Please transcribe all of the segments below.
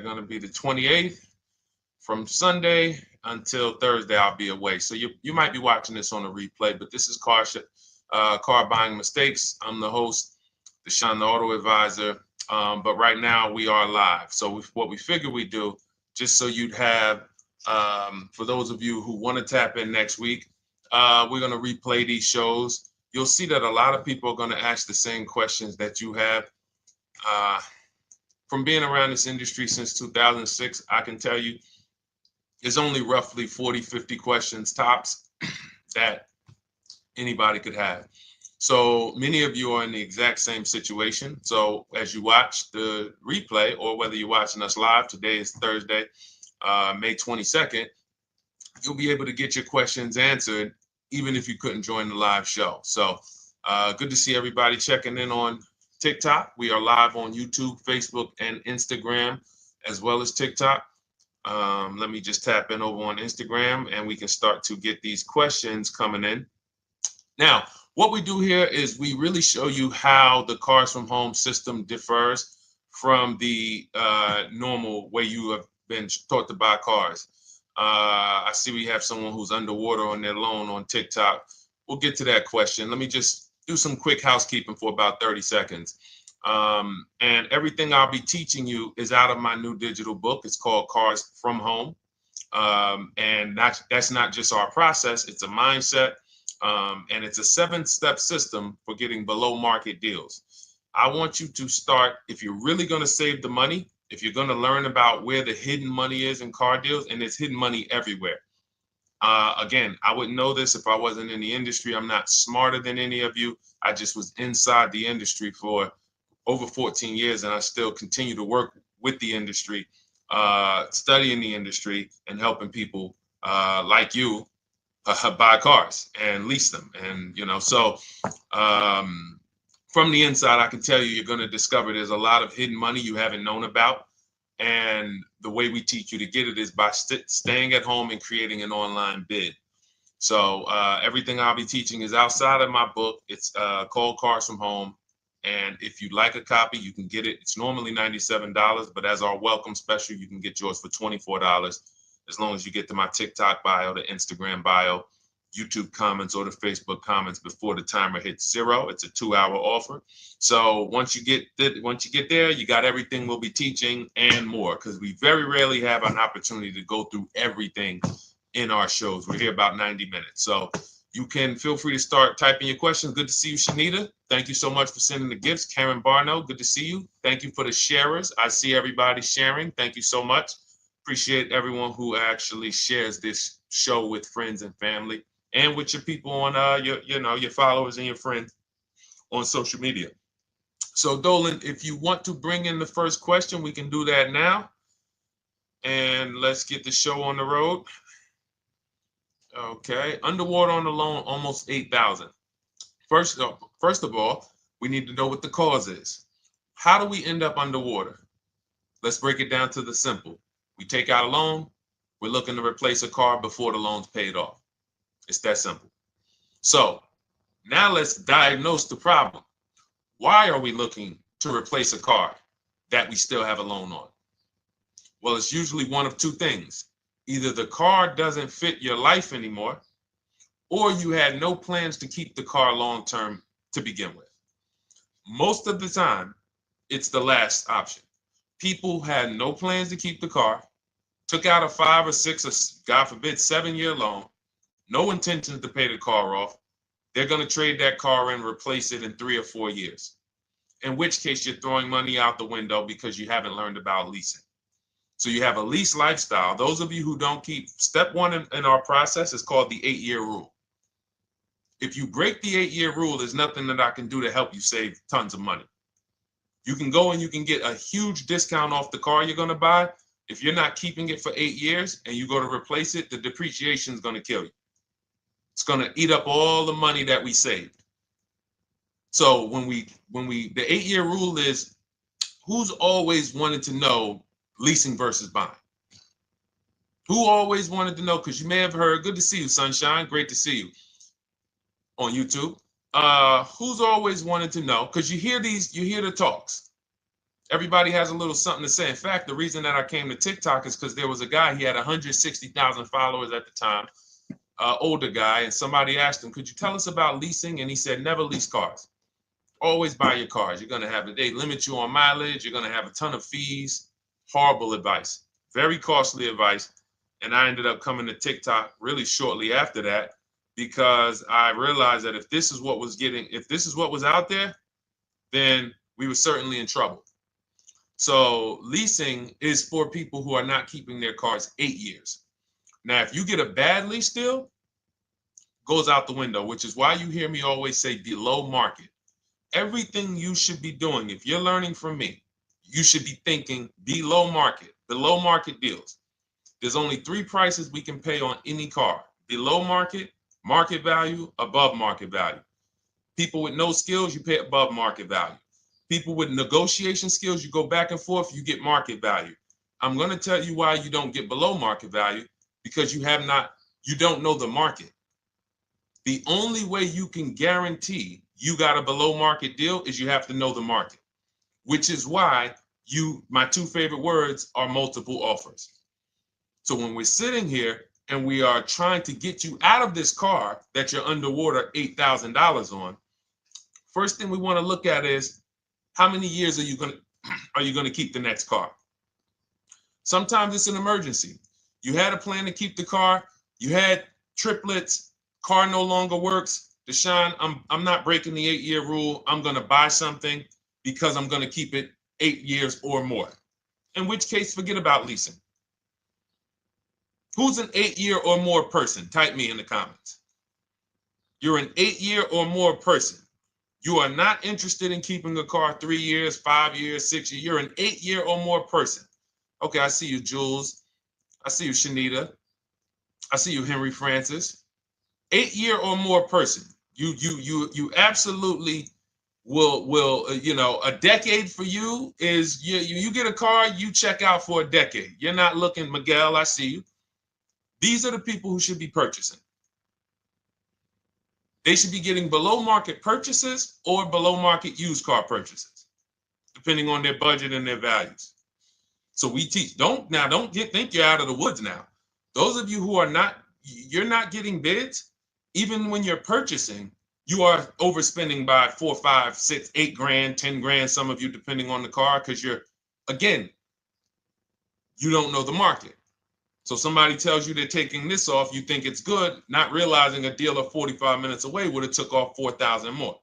going to be the 28th. From Sunday until Thursday, I'll be away. So you might be watching this on a replay, but this is Car Buying Mistakes. I'm the host, Deshone the Auto Advisor. But right now we are live. So what we figured we'd do, just so you'd have, for those of you who want to tap in next week, we're going to replay these shows. You'll see that a lot of people are going to ask the same questions that you have. From being around this industry since 2006, I can tell you, there's only roughly 40, 50 questions tops that anybody could have. So many of you are in the exact same situation. So as you watch the replay, or whether you're watching us live, today is Thursday, May 22nd, you'll be able to get your questions answered, even if you couldn't join the live show. So good to see everybody checking in on TikTok. We are live on YouTube, Facebook, and Instagram, as well as TikTok. Let me just tap in over on Instagram and we can start to get these questions coming in. Now, what we do here is we really show you how the Cars from Home system differs from the normal way you have been taught to buy cars. I see we have someone who's underwater on their loan on TikTok. We'll get to that question. Let me just do some quick housekeeping for about 30 seconds. And everything I'll be teaching you is out of my new digital book. It's called Cars from Home. And that's not just our process, it's a mindset. And it's a 7-step system for getting below market deals. I want you to start, if you're really going to save the money, if you're going to learn about where the hidden money is in car deals, and there's hidden money everywhere. Again, I wouldn't know this if I wasn't in the industry. I'm not smarter than any of you. I just was inside the industry for over 14 years, and I still continue to work with the industry, studying the industry and helping people like you buy cars and lease them. And, so from the inside, I can tell you, you're going to discover there's a lot of hidden money you haven't known about. And the way we teach you to get it is by staying at home and creating an online bid. So everything I'll be teaching is outside of my book. It's called Cars from Home. And if you'd like a copy, you can get it. It's normally $97, but as our welcome special, you can get yours for $24, as long as you get to my TikTok bio, the Instagram bio, YouTube comments, or the Facebook comments before the timer hits 0. It's a 2-hour offer. So once you get there, you got everything we'll be teaching and more, because we very rarely have an opportunity to go through everything in our shows. We're here about 90 minutes. So you can feel free to start typing your questions. Good to see you, Shanita. Thank you so much for sending the gifts. Karen Barno, good to see you. Thank you for the sharers. I see everybody sharing. Thank you so much. Appreciate everyone who actually shares this show with friends and family, and with your people on your followers and your friends on social media. So Dolan, if you want to bring in the first question, we can do that now. And let's get the show on the road. Okay, underwater on the loan, almost 8,000. First of all, we need to know what the cause is. How do we end up underwater? Let's break it down to the simple. We take out a loan, we're looking to replace a car before the loan's paid off. It's that simple. So now let's diagnose the problem. Why are we looking to replace a car that we still have a loan on? Well, it's usually one of two things. Either the car doesn't fit your life anymore, or you had no plans to keep the car long-term to begin with. Most of the time, it's the last option. People had no plans to keep the car, took out a 5 or 6 or, God forbid, 7-year loan, no intentions to pay the car off. They're going to trade that car in, replace it in 3 or 4 years, in which case you're throwing money out the window because you haven't learned about leasing. So you have a lease lifestyle. Those of you who don't keep, step 1 in our process is called the 8-year rule. If you break the 8-year rule, there's nothing that I can do to help you save tons of money. You can go and you can get a huge discount off the car you're going to buy. If you're not keeping it for 8 years and you go to replace it, the depreciation is going to kill you. It's going to eat up all the money that we saved. So the 8-year rule is, who's always wanted to know leasing versus buying? Who always wanted to know? Because you may have heard, good to see you, Sunshine. Great to see you on YouTube. Who's always wanted to know? Because you hear the talks. Everybody has a little something to say. In fact, the reason that I came to TikTok is because there was a guy, he had 160,000 followers at the time, older guy, and somebody asked him, could you tell us about leasing? And he said, never lease cars. Always buy your cars. You're going to have, they limit you on mileage. You're going to have a ton of fees. Horrible advice. Very costly advice. And I ended up coming to TikTok really shortly after that because I realized that if this is what was out there, then we were certainly in trouble. So leasing is for people who are not keeping their cars 8 years. Now, if you get a bad lease deal, goes out the window, which is why you hear me always say below market. Everything you should be doing, if you're learning from me, you should be thinking below market deals. There's only 3 prices we can pay on any car: below market, market value, above market value. People with no skills, you pay above market value. People with negotiation skills, you go back and forth, you get market value. I'm going to tell you why you don't get below market value, because you don't know the market. The only way you can guarantee you got a below market deal is you have to know the market, which is why my 2 favorite words are multiple offers. So when we're sitting here and we are trying to get you out of this car that you're underwater $8,000 on, first thing we want to look at is how many years are you going to keep the next car? Sometimes it's an emergency. You had a plan to keep the car. You had triplets. Car no longer works. Deshone, I'm not breaking the 8-year rule. I'm going to buy something because I'm going to keep it 8 years or more. In which case, forget about leasing. Who's an 8-year or more person? Type me in the comments. You're an 8-year or more person. You are not interested in keeping a car 3 years, 5 years, 6 years. You're an 8-year or more person. Okay, I see you, Jules. I see you, Shanita. I see you, Henry Francis. 8-year or more person. You absolutely will a decade for you is you get a car, you check out for a decade. You're not looking, Miguel, I see you. These are the people who should be purchasing. They should be getting below market purchases or below market used car purchases, depending on their budget and their values. So we teach, think you're out of the woods now. Those of you who you're not getting bids, even when you're purchasing, you are overspending by 4, 5, 6, 8 grand, 10 grand, some of you, depending on the car, because you don't know the market. So somebody tells you they're taking this off, you think it's good, not realizing a dealer 45 minutes away would have took off 4,000 more.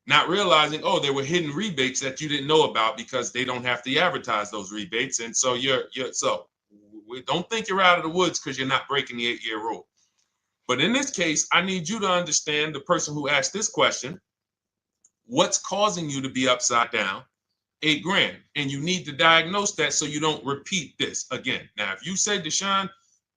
Not realizing, there were hidden rebates that you didn't know about because they don't have to advertise those rebates. And so we don't think you're out of the woods because you're not breaking the 8-year rule. But in this case, I need you to understand, the person who asked this question, what's causing you to be upside down? 8 grand. And you need to diagnose that so you don't repeat this again. Now, if you say, Deshone,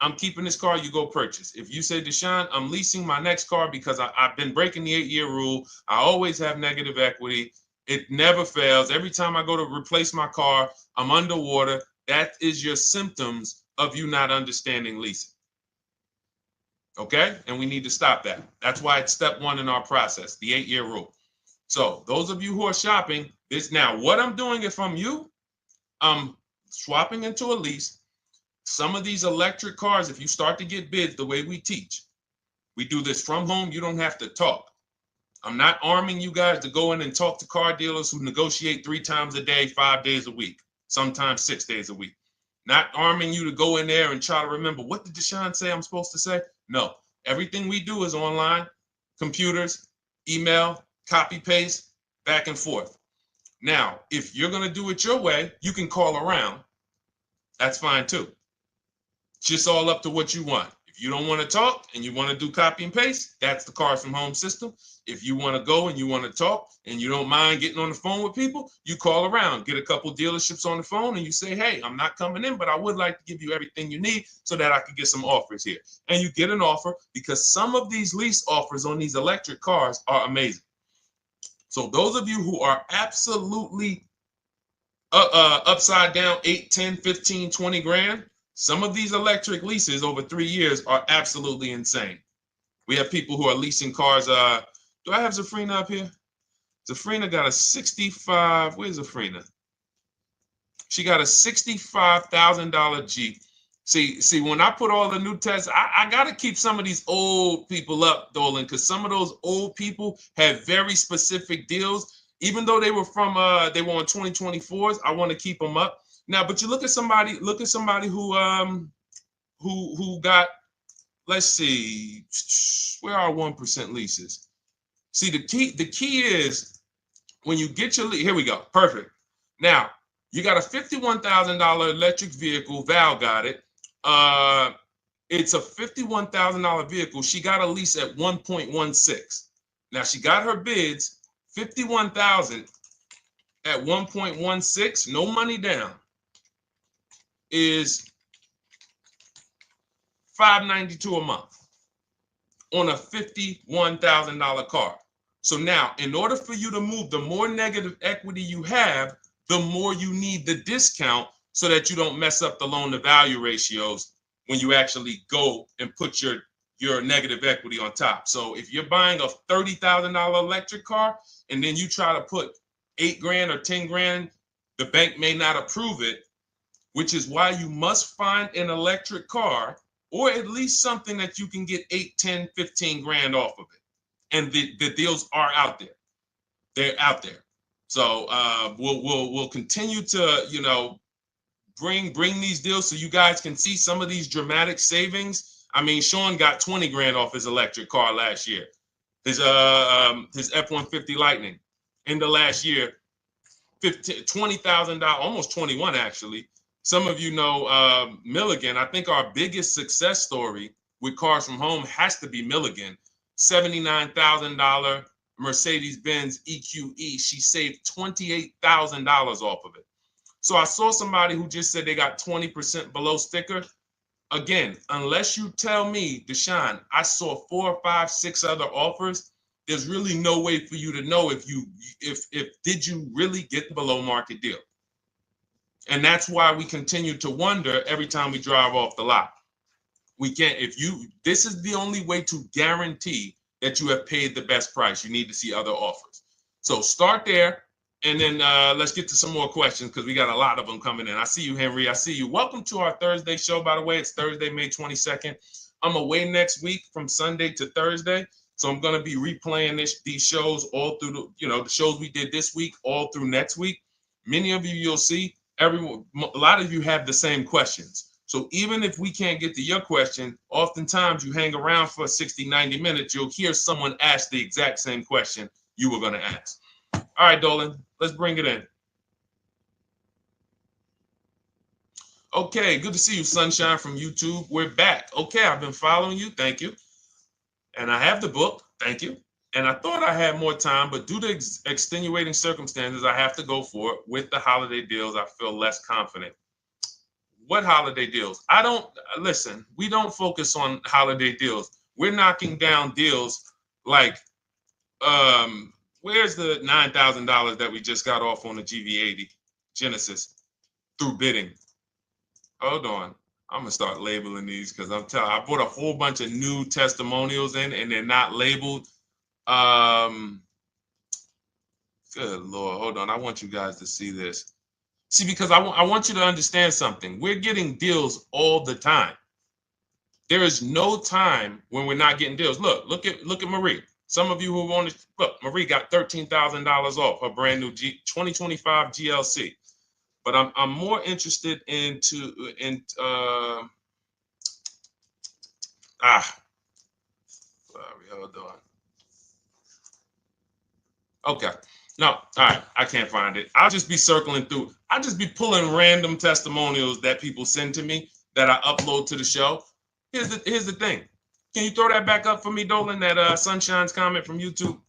I'm keeping this car, you go purchase. If you say, Deshone, I'm leasing my next car because I've been breaking the 8-year rule. I always have negative equity. It never fails. Every time I go to replace my car, I'm underwater. That is your symptoms of you not understanding leasing. Okay? And we need to stop that. That's why it's step 1 in our process, the 8-year rule. So those of you who are shopping, now what I'm doing, if I'm you, I'm swapping into a lease. Some of these electric cars, if you start to get bids the way we teach, we do this from home, you don't have to talk. I'm not arming you guys to go in and talk to car dealers who negotiate 3 times a day, 5 days a week, sometimes 6 days a week. Not arming you to go in there and try to remember, what did Deshone say I'm supposed to say? No, everything we do is online, computers, email, copy, paste, back and forth. Now, if you're going to do it your way, you can call around. That's fine too. It's just all up to what you want. If you don't want to talk and you want to do copy and paste, that's the Cars from Home system. If you want to go and you want to talk and you don't mind getting on the phone with people, you call around, get a couple dealerships on the phone and you say, hey, I'm not coming in, but I would like to give you everything you need so that I could get some offers here. And you get an offer, because some of these lease offers on these electric cars are amazing. So those of you who are absolutely upside down 8, 10, 15, 20 grand, some of these electric leases over 3 years are absolutely insane. We have people who are leasing cars. Do I have Zafrina up here? Zafrina got a 65. Where's Zafrina? She got a $65,000 Jeep. See, when I put all the new tests, I got to keep some of these old people up, Dolan, because some of those old people have very specific deals. Even though they were on 2024s, I want to keep them up. Now, but you look at somebody who got, let's see, where are 1% leases? See, the key is when you get your lease, here we go, perfect. Now, you got a $51,000 electric vehicle, Val got it. It's a $51,000 vehicle. She got a lease at 1.16. Now she got her bids, 51,000 at 1.16, no money down, is $592 a month on a $51,000 car. So now, in order for you to move, the more negative equity you have, the more you need the discount so that you don't mess up the loan to value ratios when you actually go and put your negative equity on top. So if you're buying a $30,000 electric car and then you try to put $8,000 or $10,000, the bank may not approve it, which is why you must find an electric car or at least something that you can get 8, 10, 15 grand off of it. And the deals are out there. They're out there. So we'll continue to, bring these deals so you guys can see some of these dramatic savings. I mean, Sean got 20 grand off his electric car last year. His F-150 Lightning in the last year, $20,000, almost 21 actually. Some of you know Milligan. I think our biggest success story with Cars from Home has to be Milligan. $79,000 Mercedes-Benz EQE. She saved $28,000 off of it. So I saw somebody who just said they got 20% below sticker. Again, unless you tell me, Deshone, I saw 4, 5, 6 other offers, there's really no way for you to know if did you really get the below market deal. And that's why we continue to wonder every time we drive off the lot. We can't, this is the only way to guarantee that you have paid the best price. You need to see other offers. So start there. And then let's get to some more questions because we got a lot of them coming in. I see you, Henry. I see you. Welcome to our Thursday show, by the way. It's Thursday, May 22nd. I'm away next week from Sunday to Thursday. So I'm going to be replaying these shows all through, the shows we did this week, all through next week. Many of you, you'll see, a lot of you have the same questions. So even if we can't get to your question, oftentimes you hang around for 60, 90 minutes, you'll hear someone ask the exact same question you were going to ask. All right, Dolan, let's bring it in. Okay, good to see you, Sunshine from YouTube. We're back. Okay, I've been following you. Thank you. And I have the book. Thank you. And I thought I had more time, but due to extenuating circumstances, I have to go for it. With the holiday deals, I feel less confident. What holiday deals? Listen, we don't focus on holiday deals. We're knocking down deals like, where's the $9,000 that we just got off on the GV80 Genesis through bidding? Hold on. I'm going to start labeling these because I bought a whole bunch of new testimonials in and they're not labeled. Good Lord. Hold on. I want you guys to see this. See, because I want you to understand something. We're getting deals all the time. There is no time when we're not getting deals. Look at Marie. Some of you who want to look, Marie got $13,000 off her brand new 2025 GLC. But I'm more interested sorry, hold on. Okay. No, all right, I can't find it. I'll just be circling through. I'll just be pulling random testimonials that people send to me that I upload to the show. Here's the thing. Can you throw that back up for me, Dolan, that Sunshine's comment from YouTube?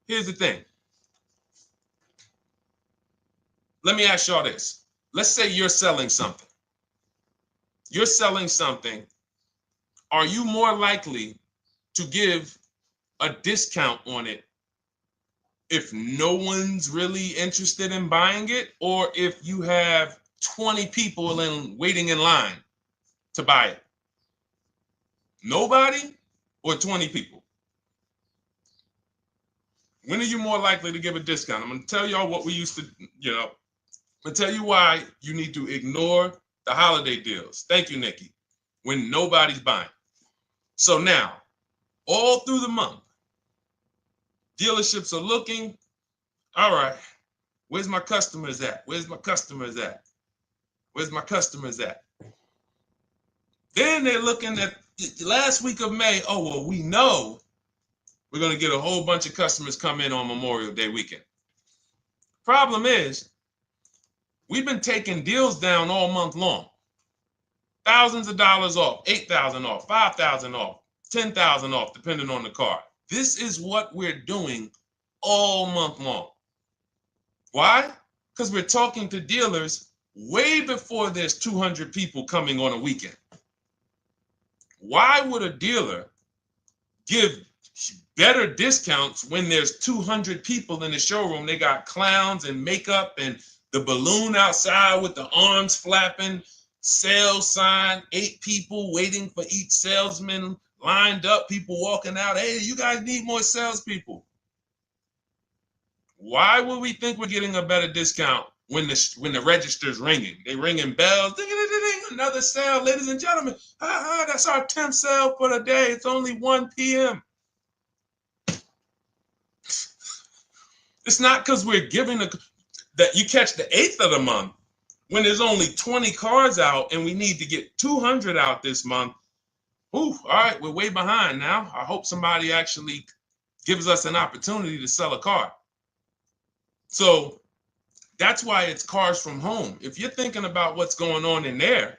Here's the thing. Let me ask y'all this. Let's say you're selling something. You're selling something. Are you more likely to give a discount on it if no one's really interested in buying it, or if you have 20 people waiting in line to buy it? Nobody or 20 people? When are you more likely to give a discount? I'm going to tell y'all what we used to, I'm going to tell you why you need to ignore the holiday deals. Thank you, Nikki. When nobody's buying. So now, all through the month, dealerships are looking, all right, where's my customers at? Where's my customers at? Where's my customers at? Then they're looking at the last week of May. Oh, well, we know we're going to get a whole bunch of customers come in on Memorial Day weekend. Problem is, we've been taking deals down all month long. Thousands of dollars off, $8,000 off, $5,000 off, $10,000 off, depending on the car. This is what we're doing all month long. Why? Because we're talking to dealers way before there's 200 people coming on a weekend. Why would a dealer give better discounts when there's 200 people in the showroom? They got clowns and makeup and the balloon outside with the arms flapping, sales sign, 8 people waiting for each salesman lined up, people walking out. Hey, you guys need more salespeople. Why would we think we're getting a better discount when the register's ringing? They ringing bells, ding, ding, ding, ding, another sale, ladies and gentlemen. That's our 10th sale for the day. It's only 1 p.m. It's not because we're giving that you catch the 8th of the month when there's only 20 cars out and we need to get 200 out this month. Ooh, all right, we're way behind now. I hope somebody actually gives us an opportunity to sell a car. So that's why it's cars from home. If you're thinking about what's going on in there,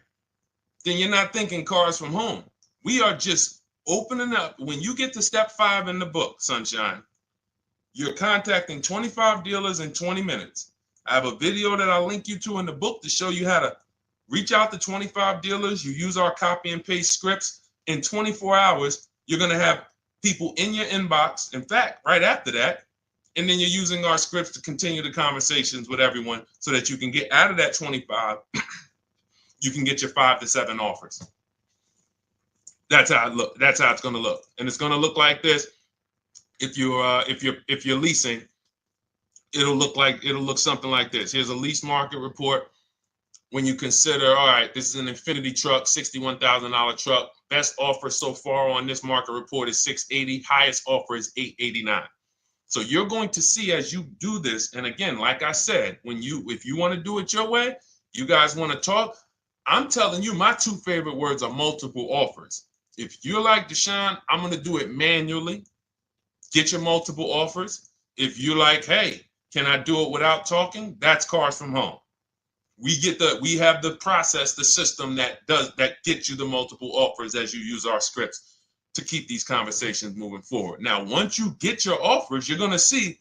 then you're not thinking cars from home. We are just opening up. When you get to step 5 in the book, Sunshine, you're contacting 25 dealers in 20 minutes. I have a video that I'll link you to in the book to show you how to reach out to 25 dealers. You use our copy and paste scripts. In 24 hours, you're going to have people in your inbox. In fact, right after that, and then you're using our scripts to continue the conversations with everyone so that you can get out of that 25, you can get your 5 to 7 offers. That's how it look. That's how it's going to look. And it's going to look like this. If you're leasing, it'll look something like this. Here's a lease market report. When you consider, all right, this is an Infinity truck, $61,000 truck. Best offer so far on this market report is $680. Highest offer is $889. So you're going to see as you do this, and again, like I said, if you want to do it your way, you guys want to talk, I'm telling you, my 2 favorite words are multiple offers. If you're like Deshone, I'm going to do it manually. Get your multiple offers. If you're like, hey, can I do it without talking? That's cars from home. We have the process, the system that gets you the multiple offers as you use our scripts to keep these conversations moving forward. Now, once you get your offers, you're going to see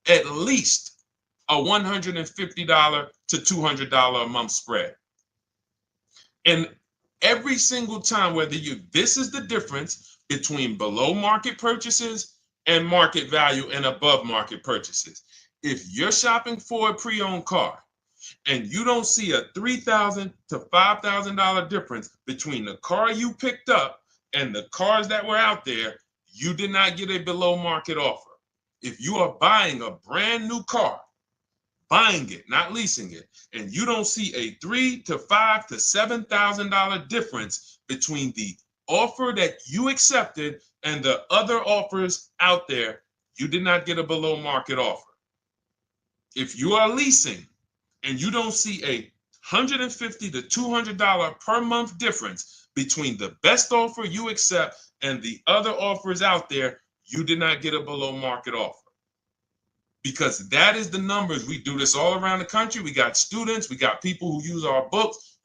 at least a $150 to $200 a month spread. And every single time, this is the difference between below market purchases and market value and above market purchases. If you're shopping for a pre-owned car and you don't see a $3,000 to $5,000 difference between the car you picked up and the cars that were out there, you did not get a below market offer. If you are buying a brand new car, buying it, not leasing it, and you don't see a $3,000 to $5,000 to $7,000 difference between the offer that you accepted and the other offers out there, you did not get a below market offer. If you are leasing and you don't see a $150 to $200 per month difference between the best offer you accept and the other offers out there, you did not get a below market offer. Because that is the numbers. We do this all around the country. We got students, we got people who use our books.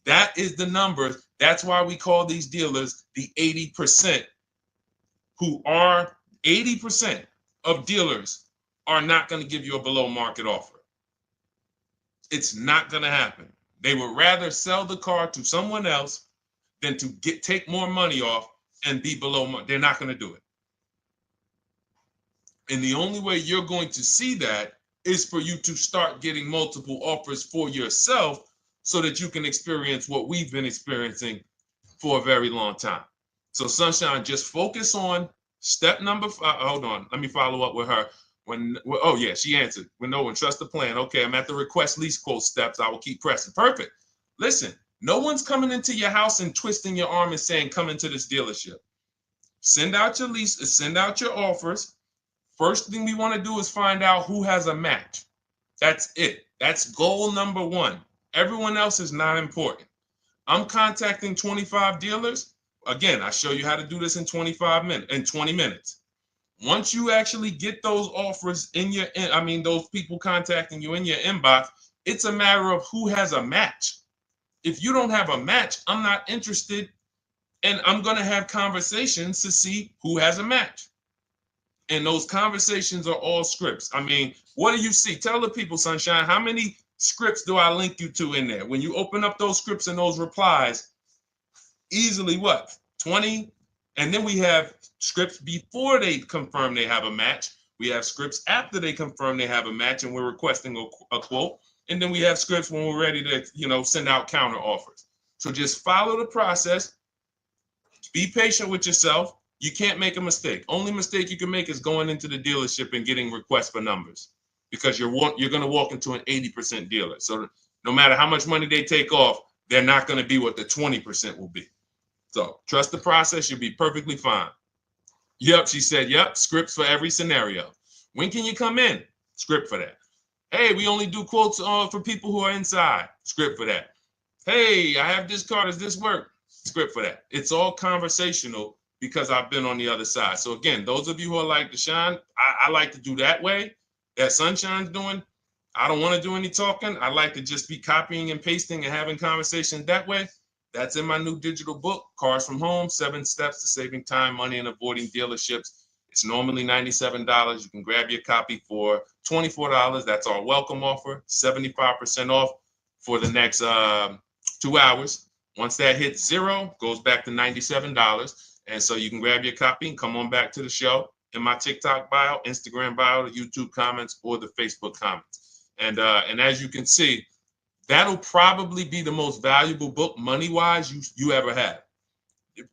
That is the numbers. That's why we call these dealers the 80%, who are 80% of dealers are not going to give you a below market offer. It's not going to happen. They would rather sell the car to someone else than to take more money off and be below market. They're not going to do it. And the only way you're going to see that is for you to start getting multiple offers for yourself so that you can experience what we've been experiencing for a very long time. So Sunshine, just focus on Step number five, hold on, let me follow up with her. Oh yeah, she answered. When trust the plan. Okay, I'm at the request lease quote steps. I will keep pressing. Perfect. Listen, no one's coming into your house and twisting your arm and saying, come into this dealership. Send out your lease, send out your offers. First thing we want to do is find out who has a match. That's it. That's goal number one. Everyone else is not important. I'm contacting 25 dealers. Again, I show you how to do this in 20 minutes. Once you actually get those offers those people contacting you in your inbox, it's a matter of who has a match. If you don't have a match, I'm not interested, and I'm going to have conversations to see who has a match. And those conversations are all scripts. I mean, what do you see? Tell the people, Sunshine, how many scripts do I link you to in there? When you open up those scripts and those replies, easily what? 20? And then we have scripts before they confirm they have a match. We have scripts after they confirm they have a match and we're requesting a quote. And then we have scripts when we're ready to, send out counter offers. So just follow the process. Be patient with yourself. You can't make a mistake. Only mistake you can make is going into the dealership and getting requests for numbers, because you're going to walk into an 80% dealer. So no matter how much money they take off, they're not going to be what the 20% will be. So trust the process. You'll be perfectly fine. Yep, she said, yep, scripts for every scenario. When can you come in? Script for that. Hey, we only do quotes for people who are inside. Script for that. Hey, I have this car. Does this work? Script for that. It's all conversational because I've been on the other side. So again, those of you who are like Deshone, I like to do that way, that Sunshine's doing. I don't want to do any talking. I like to just be copying and pasting and having conversations that way. That's in my new digital book, Cars from Home, 7 Steps to Saving Time, Money, and Avoiding Dealerships. It's normally $97. You can grab your copy for $24. That's our welcome offer, 75% off for the next 2 hours. Once that hits zero, goes back to $97. And so you can grab your copy and come on back to the show in my TikTok bio, Instagram bio, the YouTube comments, or the Facebook comments. And as you can see, that'll probably be the most valuable book money-wise you ever have.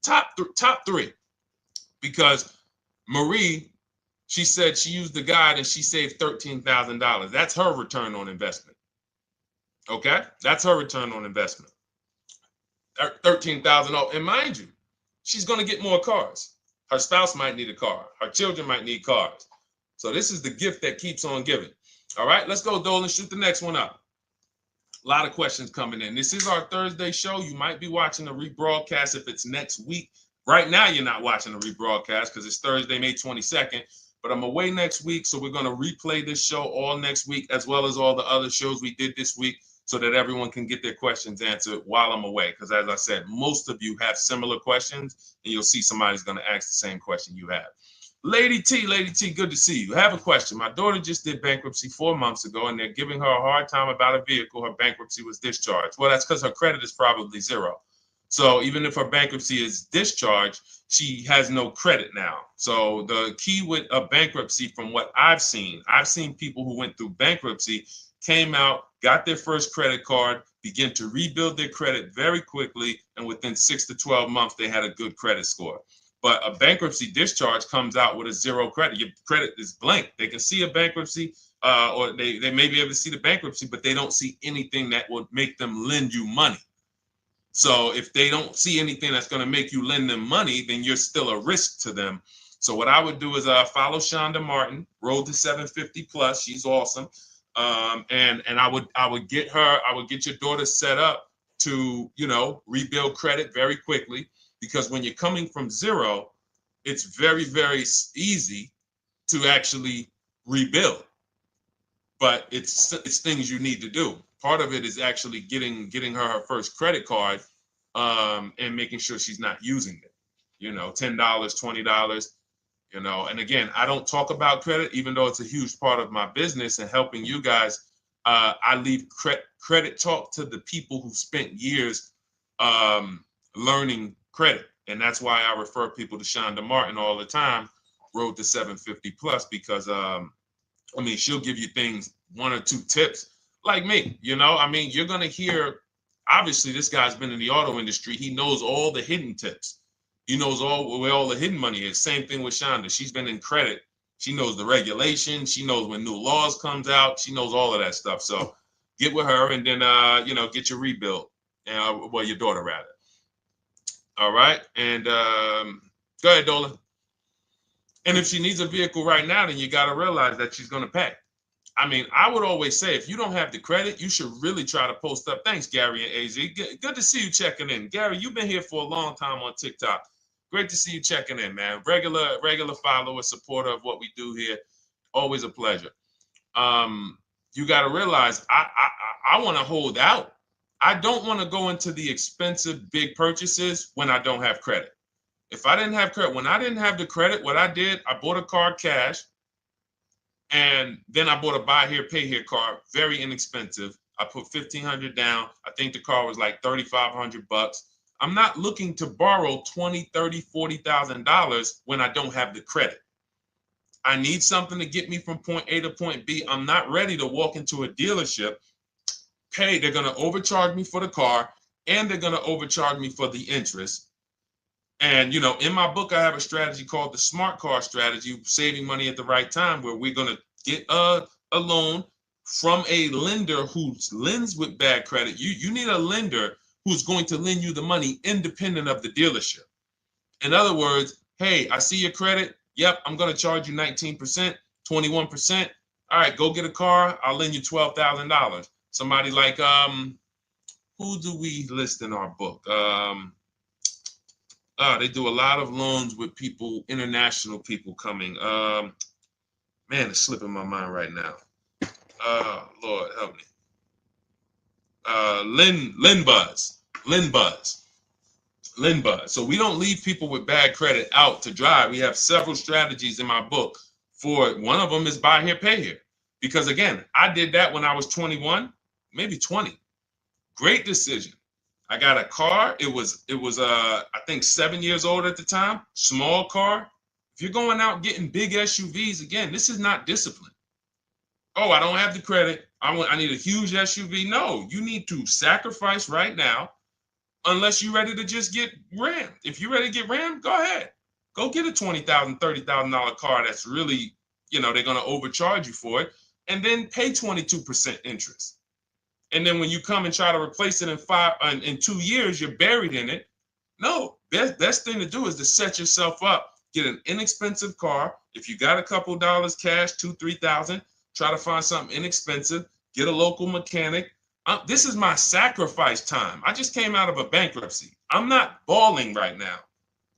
Top three. Because Marie, she said she used the guide and she saved $13,000. That's her return on investment. Okay? That's her return on investment. $13,000. And mind you, she's going to get more cars. Her spouse might need a car. Her children might need cars. So this is the gift that keeps on giving. All right, let's go, Dolan. Shoot the next one up. A lot of questions coming in. This is our Thursday show. You might be watching the rebroadcast if it's next week. Right now, you're not watching the rebroadcast because it's Thursday, May 22nd. But I'm away next week, so we're going to replay this show all next week, as well as all the other shows we did this week, so that everyone can get their questions answered while I'm away. Because as I said, most of you have similar questions, and you'll see somebody's going to ask the same question you have. Lady T, good to see you. I have a question. My daughter just did bankruptcy 4 months ago, and they're giving her a hard time about a vehicle. Her bankruptcy was discharged. Well, that's because her credit is probably zero. So even if her bankruptcy is discharged, she has no credit now. So the key with a bankruptcy, from what I've seen people who went through bankruptcy, came out, got their first credit card, began to rebuild their credit very quickly, and within 6 to 12 months, they had a good credit score. But a bankruptcy discharge comes out with a zero credit. Your credit is blank. They can see a bankruptcy, or they may be able to see the bankruptcy, but they don't see anything that would make them lend you money. So if they don't see anything that's going to make you lend them money, then you're still a risk to them. So what I would do is follow Shonda Martin, Road to 750 Plus. She's awesome. And I would get your daughter set up to, rebuild credit very quickly, because when you're coming from zero, it's very, very easy to actually rebuild. But it's things you need to do. Part of it is actually getting her first credit card, and making sure she's not using it. $10, $20. And again, I don't talk about credit, even though it's a huge part of my business and helping you guys. I leave credit talk to the people who spent years learning credit. And that's why I refer people to Shonda Martin all the time, Road to 750 Plus, because she'll give you things, 1 or 2 tips, like me. You're going to hear, obviously this guy's been in the auto industry. He knows all the hidden tips. He knows where all the hidden money is. Same thing with Shonda. She's been in credit. She knows the regulations. She knows when new laws comes out. She knows all of that stuff. So get with her and then, get your rebuild. Well, your daughter rather. All right. And go ahead, Dolan. And if she needs a vehicle right now, then you got to realize that she's going to pay. I mean, I would always say if you don't have the credit, you should really try to post up. Thanks, Gary and AZ. Good to see you checking in. Gary, you've been here for a long time on TikTok. Great to see you checking in, man. Regular follower, supporter of what we do here. Always a pleasure. You got to realize I want to hold out. I don't want to go into the expensive big purchases when I don't have credit. If I didn't have credit, when I didn't have the credit, what I did, I bought a car cash, and then I bought a buy here, pay here car, very inexpensive. I put $1,500 down. I think the car was like $3,500. I'm not looking to borrow $20,000, $30,000, $40,000 when I don't have the credit. I need something to get me from point A to point B. I'm not ready to walk into a dealership, pay. They're going to overcharge me for the car, and they're going to overcharge me for the interest. And, in my book, I have a strategy called the smart car strategy, saving money at the right time, where we're going to get a loan from a lender who lends with bad credit. You need a lender who's going to lend you the money independent of the dealership. In other words, hey, I see your credit. Yep, I'm going to charge you 19%, 21%. All right, go get a car. I'll lend you $12,000. Somebody like, who do we list in our book? They do a lot of loans with people, international people coming. Man, it's slipping my mind right now. Lord help me. Linbuzz. So we don't leave people with bad credit out to dry. We have several strategies in my book for it. One of them is buy here, pay here. Because again, I did that when I was 21, maybe 20. Great decision. I got a car. It was I think 7 years old at the time. Small car. If you're going out getting big SUVs, again, this is not discipline. Oh, I don't have the credit. I need a huge SUV. No, you need to sacrifice right now, unless you're ready to just get rammed. If you're ready to get rammed, go ahead. Go get a $20,000, $30,000 car that's really, they're going to overcharge you for it, and then pay 22% interest. And then when you come and try to replace it in 2 years, you're buried in it. No, best thing to do is to set yourself up. Get an inexpensive car. If you got a couple dollars cash, $2,000, $3,000, try to find something inexpensive. Get a local mechanic. This is my sacrifice time. I just came out of a bankruptcy. I'm not balling right now.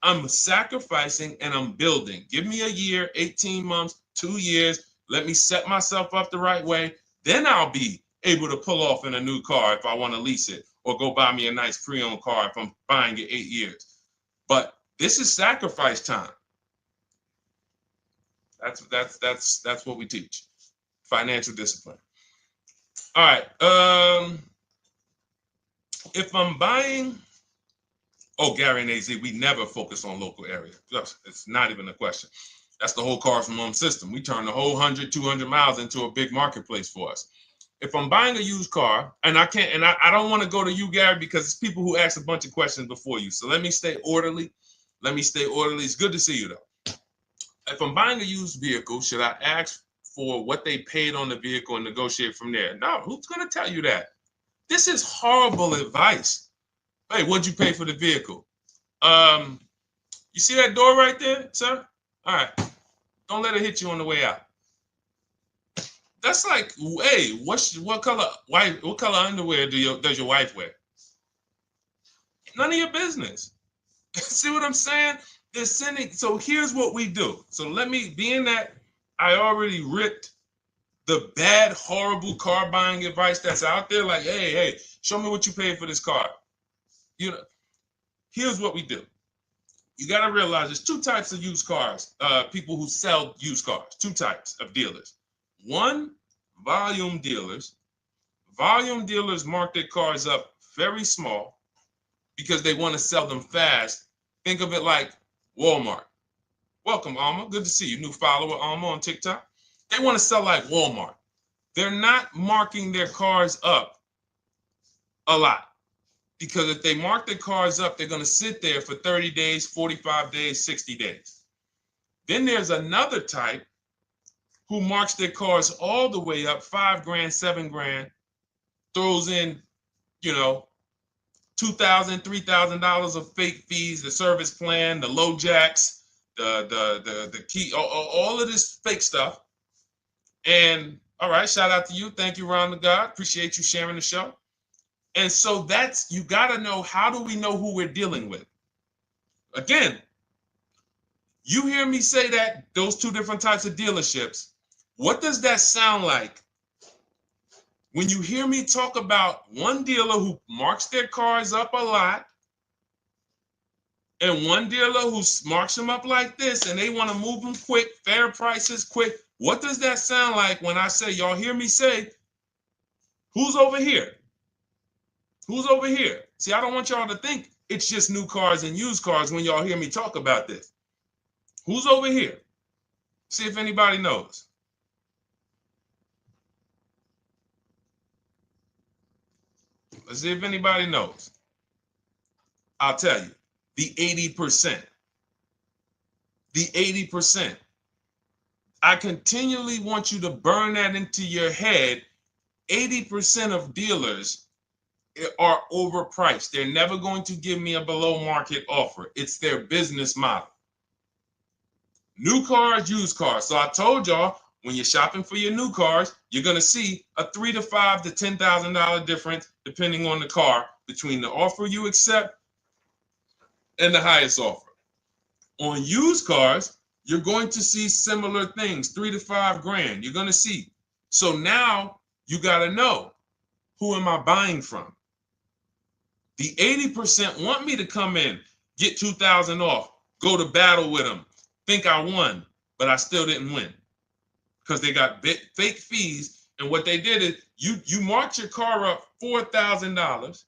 I'm sacrificing and I'm building. Give me a year, 18 months, 2 years. Let me set myself up the right way. Then I'll be able to pull off in a new car if I want to lease it, or go buy me a nice pre-owned car if I'm buying it 8 years. But this is sacrifice time. That's what we teach. Financial discipline. All right. If I'm buying, Gary and AZ, we never focus on local area. It's not even a question. That's the whole car from home system. We turn the whole 100, 200 miles into a big marketplace for us. If I'm buying a used car, and I don't want to go to you, Gary, because it's people who ask a bunch of questions before you. So let me stay orderly. It's good to see you, though. If I'm buying a used vehicle, should I ask for what they paid on the vehicle and negotiate from there? No, who's going to tell you that? This is horrible advice. Hey, what'd you pay for the vehicle? You see that door right there, sir? All right. Don't let it hit you on the way out. That's like, hey, what color underwear does your wife wear? None of your business. See what I'm saying? They're sending. So here's what we do. So being that I already ripped the bad, horrible car buying advice that's out there, like, hey, show me what you paid for this car. Here's what we do. You got to realize there's two types of used cars, people who sell used cars, two types of dealers. One, volume dealers. Volume dealers mark their cars up very small because they want to sell them fast. Think of it like Walmart. Welcome, Alma. Good to see you. New follower, Alma, on TikTok. They want to sell like Walmart. They're not marking their cars up a lot. Because if they mark their cars up, they're going to sit there for 30 days, 45 days, 60 days. Then there's another type who marks their cars all the way up, 5 grand, 7 grand, throws in, you know, $2,000, $3,000 of fake fees, the service plan, the low jacks, the key, all of this fake stuff. And all right, shout out to you. Thank you, Ron the God. Appreciate you sharing the show. And so that's, you got to know, how do we know who we're dealing with? Again, you hear me say that, those two different types of dealerships. What does that sound like when you hear me talk about one dealer who marks their cars up a lot and one dealer who marks them up like this and they want to move them quick, fair prices, quick? What does that sound like when I say, y'all hear me say, who's over here? Who's over here? See, I don't want y'all to think it's just new cars and used cars when y'all hear me talk about this. Who's over here? See if anybody knows. Let's see if anybody knows. I'll tell you, the 80%. The 80%. I continually want you to burn that into your head. 80% of dealers are overpriced. They're never going to give me a below market offer. It's their business model. New cars, used cars. So I told y'all, when you're shopping for your new cars, you're going to see a $3,000 to $5,000 to $10,000 difference, depending on the car, between the offer you accept and the highest offer. On used cars, you're going to see similar things, 3 to 5 grand. You're going to see. So now you got to know, who am I buying from? The 80% want me to come in, get 2,000 off, go to battle with them, think I won, but I still didn't win because they got fake fees. And what they did is you marked your car up $4,000,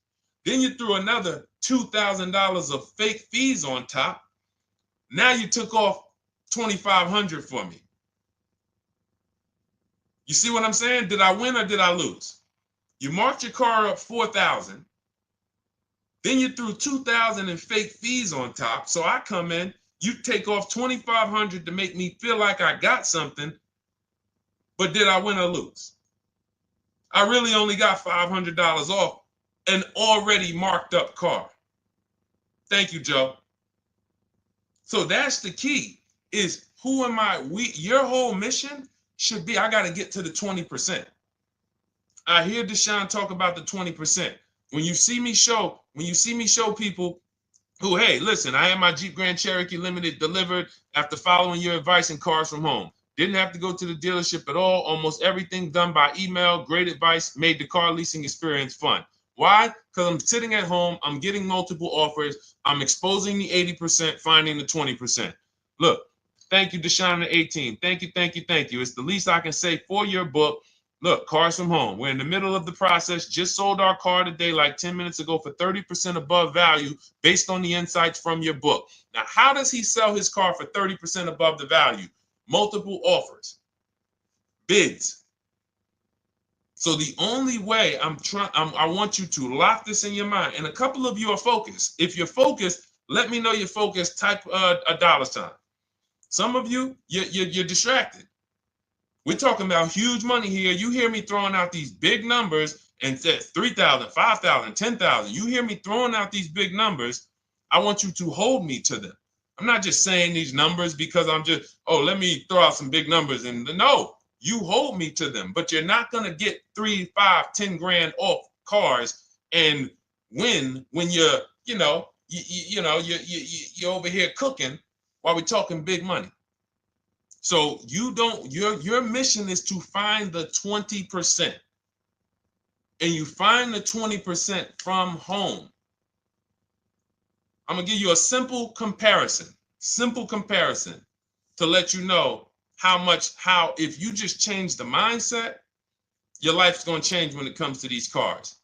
then you threw another $2,000 of fake fees on top. Now you took off $2,500 for me. You see what I'm saying? Did I win or did I lose? You marked your car up $4,000. Then you threw $2,000 in fake fees on top. So I come in, you take off $2,500 to make me feel like I got something. But did I win or lose? I really only got $500 off an already marked up car. Thank you, Joe. So that's the key, is who am I? Your whole mission should be, I got to get to the 20%. I hear Deshone talk about the 20%. When you see me show people who, hey, listen, I had my Jeep Grand Cherokee Limited delivered after following your advice and cars from home. Didn't have to go to the dealership at all. Almost everything done by email. Great advice. Made the car leasing experience fun. Why? Because I'm sitting at home. I'm getting multiple offers. I'm exposing the 80%, finding the 20%. Look, thank you, Deshone the 18. Thank you, thank you, thank you. It's the least I can say for your book. Look, cars from home. We're in the middle of the process. Just sold our car today, like 10 minutes ago, for 30% above value based on the insights from your book. Now, how does he sell his car for 30% above the value? Multiple offers, bids. So the only way I want you to lock this in your mind. And a couple of you are focused. If you're focused, let me know you're focused. Type a $sign. Some of you, you're distracted. We're talking about huge money here. You hear me throwing out these big numbers and said 3,000, 5,000, 10,000. You hear me throwing out these big numbers. I want you to hold me to them. I'm not just saying these numbers because I'm just, oh, let me throw out some big numbers. And no, you hold me to them, but you're not going to get 3, 5, 10 grand off cars and win when you're over here cooking while we're talking big money. So your mission is to find the 20%. And you find the 20% from home. I'm going to give you a simple comparison to let you know how if you just change the mindset, your life's going to change when it comes to these cars.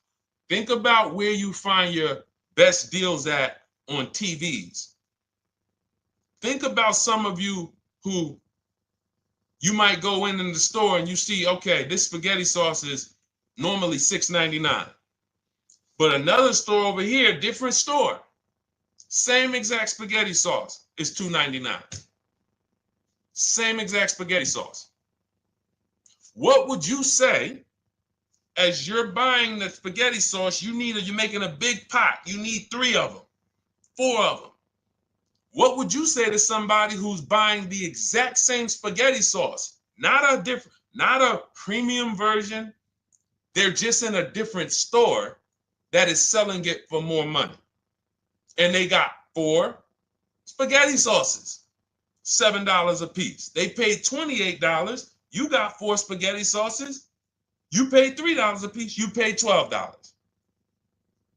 Think about where you find your best deals at on TVs. Think about some of you who you might go in the store and you see, okay, this spaghetti sauce is normally $6.99. But another store over here, different store, same exact spaghetti sauce is $2.99. Same exact spaghetti sauce. What would you say as you're buying the spaghetti sauce? You're making a big pot. You need 3 of them, 4 of them. What would you say to somebody who's buying the exact same spaghetti sauce? Not a premium version. They're just in a different store that is selling it for more money. And they got 4 spaghetti sauces, $7 a piece. They paid $28. You got 4 spaghetti sauces. You paid $3 a piece. You paid $12.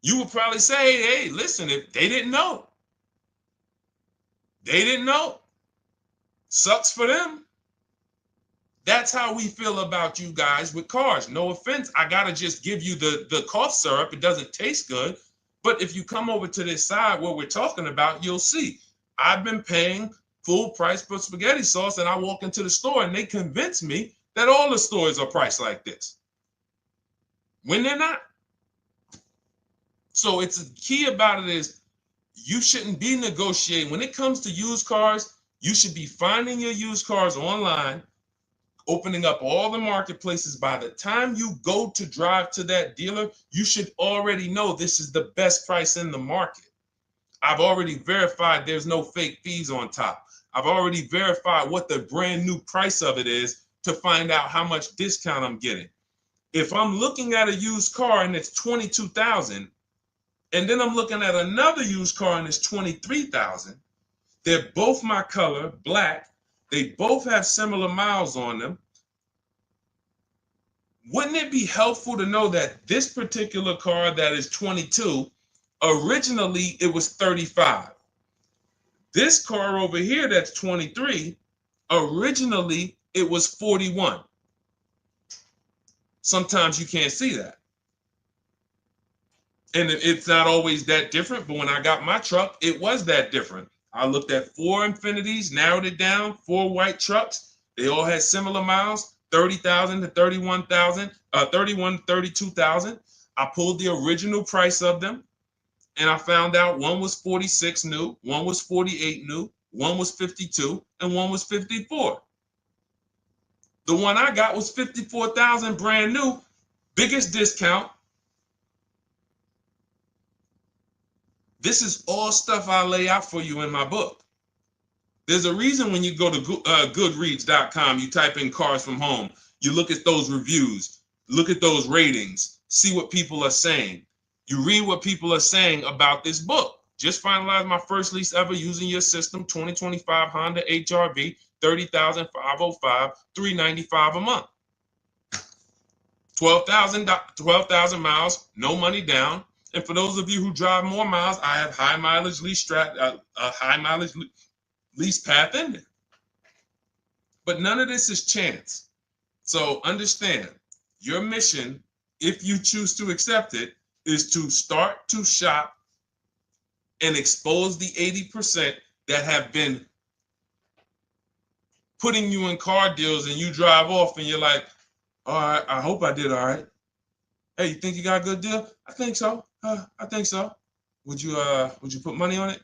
You would probably say, hey, listen, if they didn't know. They didn't know. Sucks for them. That's how we feel about you guys with cars. No offense. I got to just give you the cough syrup. It doesn't taste good. But if you come over to this side where we're talking about, you'll see. I've been paying full price for spaghetti sauce, and I walk into the store and they convince me that all the stores are priced like this, when they're not. So it's the key about it is you shouldn't be negotiating. When it comes to used cars, you should be finding your used cars online, opening up all the marketplaces. By the time you go to drive to that dealer, you should already know this is the best price in the market. I've already verified there's no fake fees on top. I've already verified what the brand new price of it is to find out how much discount I'm getting. If I'm looking at a used car and it's $22,000, and then I'm looking at another used car and it's $23,000, they're both my color, black. They both have similar miles on them. Wouldn't it be helpful to know that this particular car that is 22, originally it was 35? This car over here that's 23, originally it was 41. Sometimes you can't see that. And it's not always that different, but when I got my truck, it was that different. I looked at 4 Infinities, narrowed it down, 4 white trucks. They all had similar miles, 30,000 to 31,000, 31, 32,000. I pulled the original price of them, and I found out one was 46 new, one was 48 new, one was 52, and one was 54. The one I got was 54,000 brand new, biggest discount. This is all stuff I lay out for you in my book. There's a reason when you go to Goodreads.com, you type in cars from home, you look at those reviews, look at those ratings, see what people are saying. You read what people are saying about this book. Just finalized my first lease ever using your system, 2025 Honda HR-V, 30,505, $395 a month. 12,000 miles, no money down. And for those of you who drive more miles, I have high mileage lease lease path in there. But none of this is chance. So understand, your mission, if you choose to accept it, is to start to shop and expose the 80% that have been putting you in car deals, and you drive off and you're like, all right, I hope I did all right. Hey, you think you got a good deal? I think so. I think so. Would you put money on it?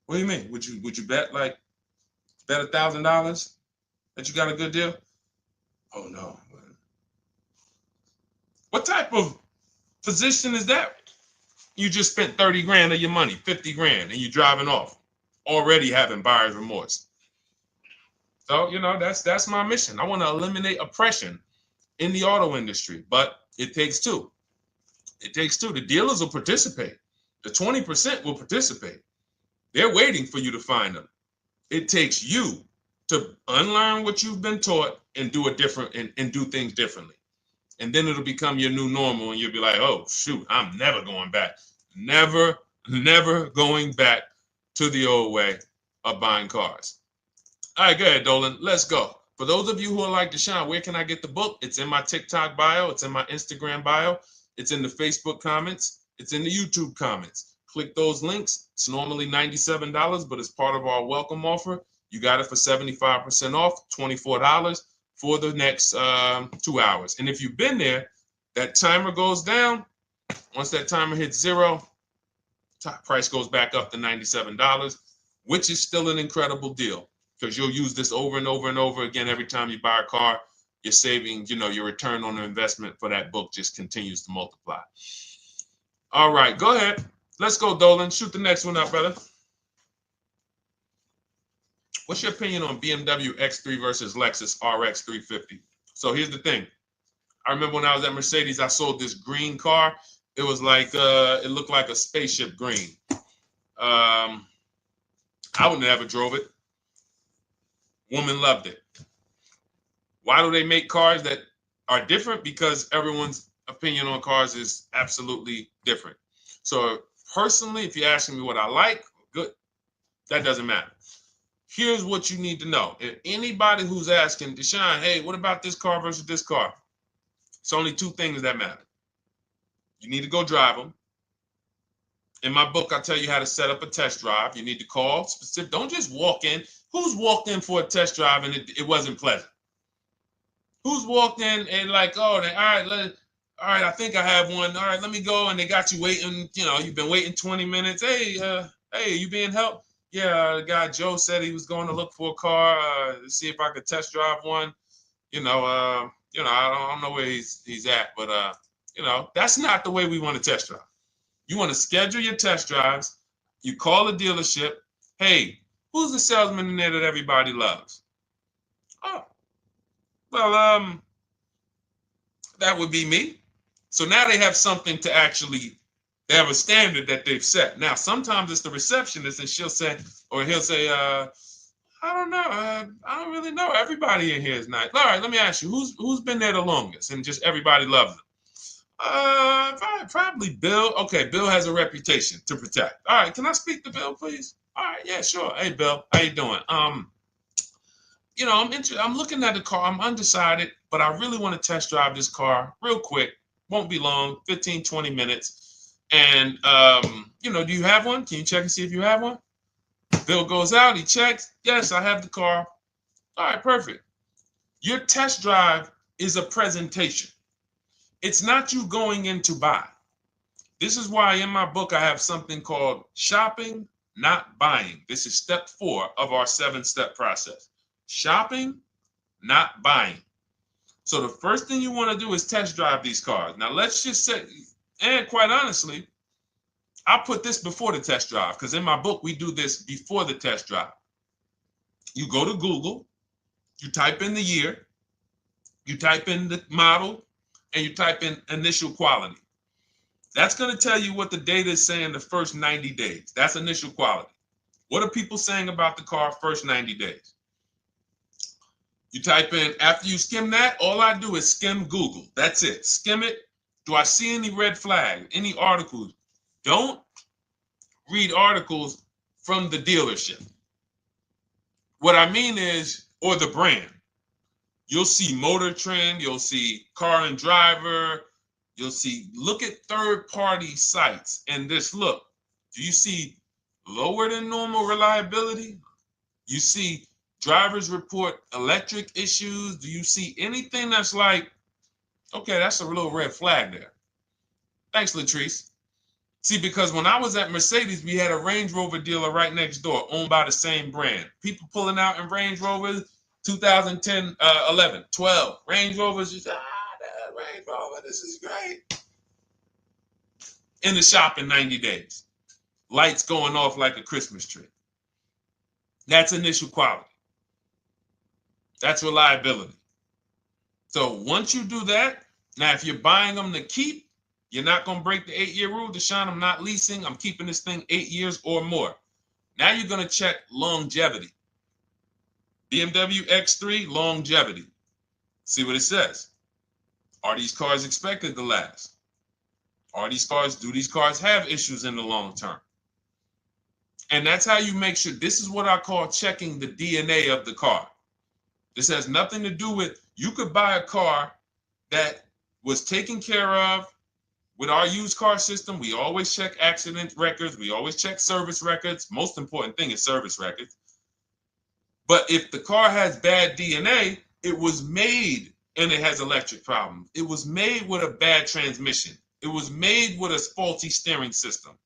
What do you mean? Would you bet $1,000 that you got a good deal? Oh no. What type of position is that? You just spent 30 grand of your money, 50 grand, and you're driving off, already having buyer's remorse. So, that's my mission. I want to eliminate oppression in the auto industry, but it takes two. It takes two. The dealers will participate. The 20% will participate. They're waiting for you to find them. It takes you to unlearn what you've been taught and do it different and do things differently. And then it'll become your new normal, and you'll be like, oh, shoot, I'm never going back. Never going back to the old way of buying cars. All right, go ahead, Dolan. Let's go. For those of you who are like Deshone, where can I get the book? It's in my TikTok bio. It's in my Instagram bio. It's in the Facebook comments. It's in the YouTube comments. Click those links. It's normally $97, but it's part of our welcome offer. You got it for 75% off, $24 for the next 2 hours. And if you've been there, that timer goes down. Once that timer hits 0, top price goes back up to $97, which is still an incredible deal because you'll use this over and over and over again every time you buy a car. You're saving, your return on the investment for that book just continues to multiply. All right, go ahead. Let's go, Dolan. Shoot the next one up, brother. What's your opinion on BMW X3 versus Lexus RX 350? So here's the thing. I remember when I was at Mercedes, I sold this green car. It was like, it looked like a spaceship green. I would never drove it. Woman loved it. Why do they make cars that are different? Because everyone's opinion on cars is absolutely different. So personally, if you're asking me what I like, good, that doesn't matter. Here's what you need to know. If anybody who's asking, Deshone, hey, what about this car versus this car? It's only two things that matter. You need to go drive them. In my book, I tell you how to set up a test drive. You need to call specific. Don't just walk in. Who's walked in for a test drive and it wasn't pleasant? Who's walked in and like, oh, all right, I think I have one. All right, let me go. And they got you waiting. You've been waiting 20 minutes. Hey, you being helped? Yeah, the guy Joe said he was going to look for a car to see if I could test drive one. I don't know where he's at, but that's not the way we want to test drive. You want to schedule your test drives. You call the dealership. Hey, who's the salesman in there that everybody loves? Oh, well, that would be me. So now they have something to actually, they have a standard that they've set. Now, sometimes it's the receptionist and he'll say, I don't know. I don't really know. Everybody in here is nice. All right, let me ask you, who's been there the longest? And just everybody loves them. Probably Bill. Okay, Bill has a reputation to protect. All right, can I speak to Bill, please? All right, yeah, sure. Hey, Bill, how you doing? I'm looking at the car. I'm undecided, but I really want to test drive this car real quick. Won't be long, 15, 20 minutes. And do you have one? Can you check and see if you have one? Bill goes out, he checks. Yes, I have the car. All right, perfect. Your test drive is a presentation. It's not you going in to buy. This is why in my book I have something called shopping, not buying. This is step 4 of our 7-step process. Shopping, not buying. So the first thing you want to do is test drive these cars. Now let's just say, and quite honestly, I put this before the test drive because in my book we do this before the test drive. You go to Google, you type in the year, you type in the model, and you type in initial quality. That's going to tell you what the data is saying the first 90 days. That's initial quality. What are people saying about the car first 90 days? You type in, after you skim that, all I do is skim Google. That's it. Skim it. Do I see any red flags, any articles? Don't read articles from the dealership. What I mean is, or the brand. You'll see Motor Trend, you'll see Car and Driver, look at third-party sites and just look. Do you see lower than normal reliability? You see drivers report electric issues? Do you see anything that's like, okay, that's a little red flag there? Thanks, Latrice. See, because when I was at Mercedes, we had a Range Rover dealer right next door owned by the same brand. People pulling out in Range Rovers, 2010, 11, 12. Range Rovers, just, that Range Rover, this is great. In the shop in 90 days. Lights going off like a Christmas tree. That's initial quality. That's reliability. So once you do that, now if you're buying them to keep, you're not going to break the 8-year rule. Deshone, I'm not leasing. I'm keeping this thing 8 years or more. Now you're going to check longevity. BMW X3, longevity. See what it says. Are these cars expected to last? Do these cars have issues in the long term? And that's how you make sure. This is what I call checking the DNA of the car. This has nothing to do with, you could buy a car that was taken care of with our used car system. We always check accident records. We always check service records. Most important thing is service records. But if the car has bad DNA, it was made and it has electric problems. It was made with a bad transmission. It was made with a faulty steering system.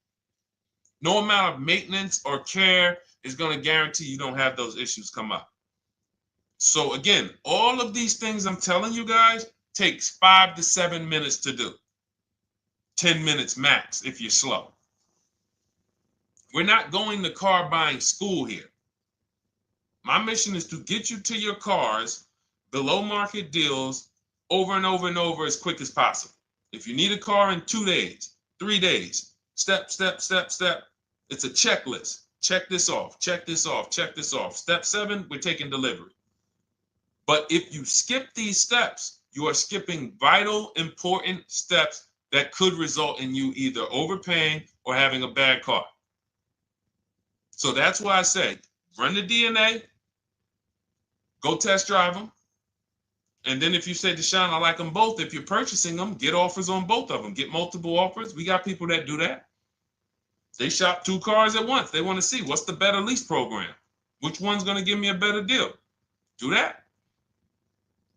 No amount of maintenance or care is going to guarantee you don't have those issues come up. So again, all of these things I'm telling you guys takes 5 to 7 minutes to do. 10 minutes max if you're slow. We're not going to car buying school here. My mission is to get you to your cars below market deals over and over and over as quick as possible. If you need a car in 2 days, 3 days, step, step, step, step. It's a checklist. Check this off, check this off, check this off. Step 7, we're taking delivery. But if you skip these steps, you are skipping vital, important steps that could result in you either overpaying or having a bad car. So that's why I say, run the DNA, go test drive them. And then if you say, Deshone, I like them both, if you're purchasing them, get offers on both of them. Get multiple offers. We got people that do that. They shop 2 cars at once. They want to see what's the better lease program. Which one's going to give me a better deal? Do that.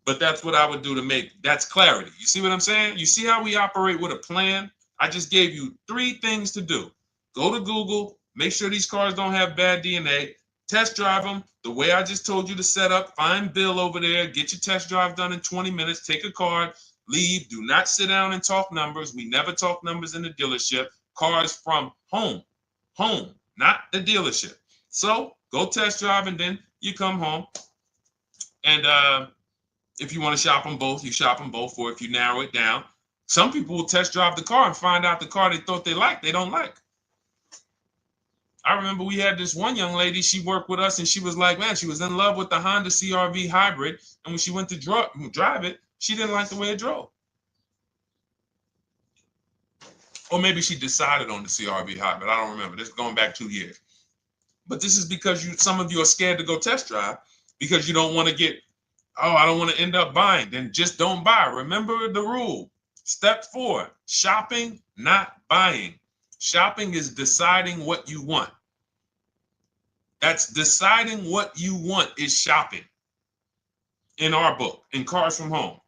But that's what I would do to make, that's clarity. You see what I'm saying? You see how we operate with a plan? I just gave you 3 things to do. Go to Google, make sure these cars don't have bad DNA, test drive them the way I just told you to set up, find Bill over there, get your test drive done in 20 minutes, take a card, leave, do not sit down and talk numbers. We never talk numbers in the dealership. Cars from home, not the dealership. So go test drive and then you come home. And if you want to shop them both, you shop them both. Or if you narrow it down, some people will test drive the car and find out the car they thought they liked, they don't like. I remember we had this one young lady, she worked with us and she was like, man, she was in love with the Honda CR-V hybrid. And when she went to drive it, she didn't like the way it drove. Or maybe she decided on the CR-V hybrid. I don't remember. This is going back 2 years. But this is because some of you are scared to go test drive because you don't want to get, oh, I don't want to end up buying. Then just don't buy. Remember the rule. Step 4, shopping, not buying. Shopping is deciding what you want. That's deciding what you want is shopping. In our book, in Cars from Home.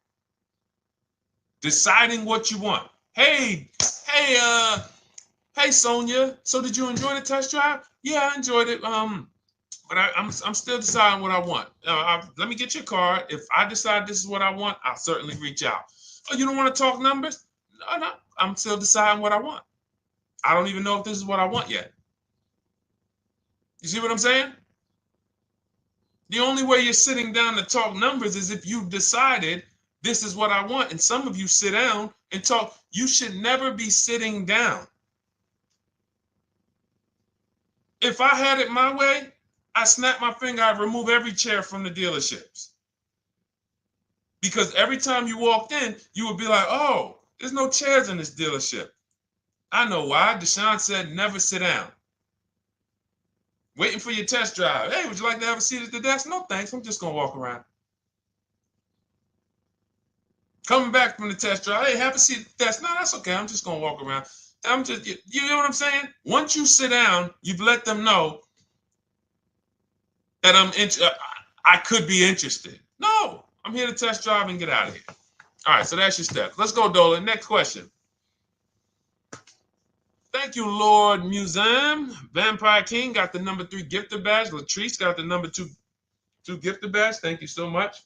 Deciding what you want. Hey, Sonia. So did you enjoy the test drive? Yeah, I enjoyed it. But I'm still deciding what I want. Let me get your card. If I decide this is what I want, I'll certainly reach out. Oh, you don't want to talk numbers? No. I'm still deciding what I want. I don't even know if this is what I want yet. You see what I'm saying? The only way you're sitting down to talk numbers is if you've decided this is what I want. And some of you sit down and talk. You should never be sitting down. If I had it my way, I snap my finger, I'd remove every chair from the dealerships. Because every time you walked in, you would be like, oh, there's no chairs in this dealership. I know why. Deshone said never sit down. Waiting for your test drive. Hey, would you like to have a seat at the desk? No, thanks. I'm just going to walk around. Coming back from the test drive. Hey, have a seat at the desk. No, that's okay. I'm just going to walk around. You know what I'm saying? Once you sit down, you've let them know that I could be interested. No, I'm here to test drive and get out of here. All right, so that's your steps. Let's go, Dolan. Next question. Thank you, Lord Museum. Vampire King got the number 3 gifter badge. Latrice got the number 2 gifter badge. Thank you so much.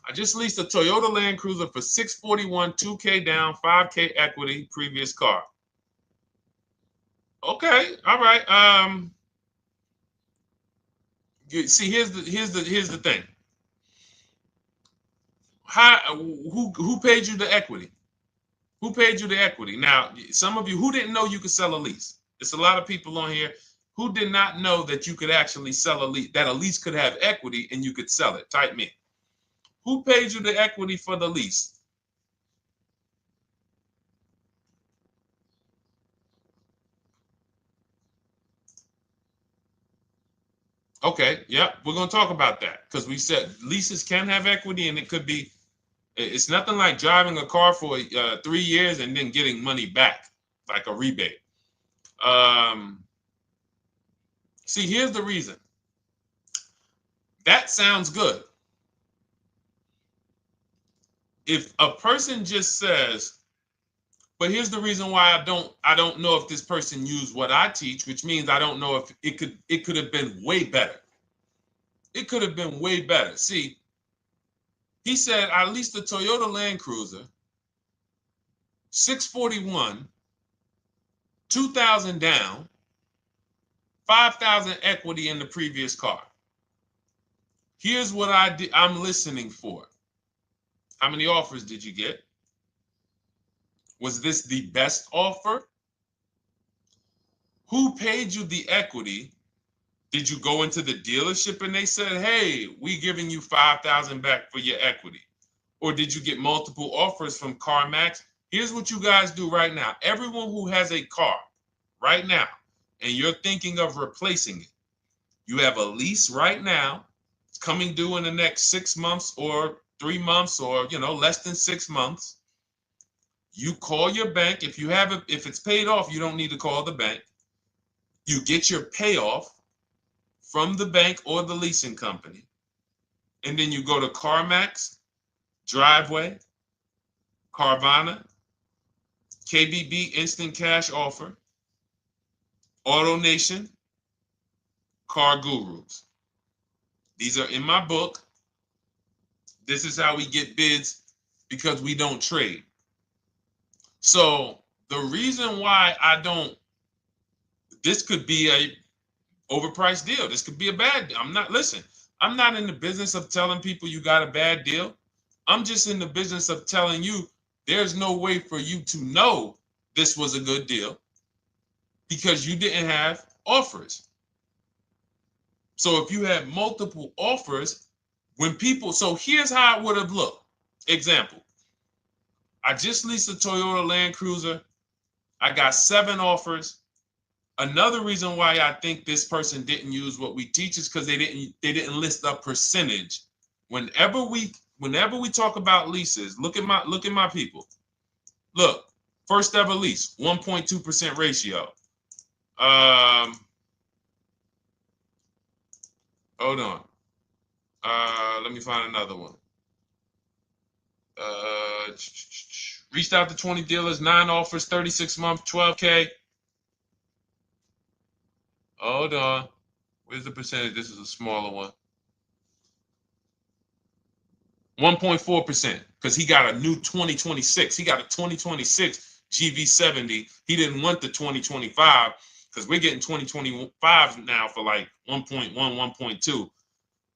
I just leased a Toyota Land Cruiser for $641, $2K down, $5K equity, previous car. Okay, all right. See, here's the thing. Who paid you the equity? Who paid you the equity? Now, some of you who didn't know you could sell a lease. There's a lot of people on here who did not know that you could actually sell a lease, that a lease could have equity and you could sell it. Type me. Who paid you the equity for the lease? Okay, yep, we're going to talk about that because we said leases can have equity and it could be, it's nothing like driving a car for 3 years and then getting money back, like a rebate. See, here's the reason. That sounds good. If a person just says, But here's the reason why I don't know if this person used what I teach, which means I don't know if it could have been way better. It could have been way better. See, he said I leased a Toyota Land Cruiser, 641, 2,000 down, 5,000 equity in the previous car. Here's what I'm listening for. How many offers did you get? Was this the best offer? Who paid you the equity? Did you go into the dealership and they said, hey, we giving you 5,000 back for your equity? Or did you get multiple offers from CarMax? Here's what you guys do right now. Everyone who has a car right now, and you're thinking of replacing it, you have a lease right now. It's coming due in the next 6 months or 3 months or, less than 6 months. You call your bank. If it's paid off, you don't need to call the bank. You get your payoff from the bank or the leasing company. And then you go to CarMax, Driveway, Carvana, KBB Instant Cash Offer, AutoNation, Car Gurus. These are in my book. This is how we get bids because we don't trade. So the reason why this could be a overpriced deal. This could be a bad deal. I'm not in the business of telling people you got a bad deal. I'm just in the business of telling you there's no way for you to know this was a good deal because you didn't have offers. So if you had multiple offers, so here's how it would have looked. Example, I just leased a Toyota Land Cruiser. I got 7 offers. Another reason why I think this person didn't use what we teach is because they didn't list a percentage. Whenever we talk about leases, look at my people. Look, first ever lease, 1.2% ratio. Hold on. Let me find another one. Reached out to 20 dealers, 9 offers, 36 months, 12K. Hold on. Where's the percentage? This is a smaller one. 1.4%, because he got a new 2026. He got a 2026 GV70. He didn't want the 2025 because we're getting 2025 now for like 1.1, 1.2.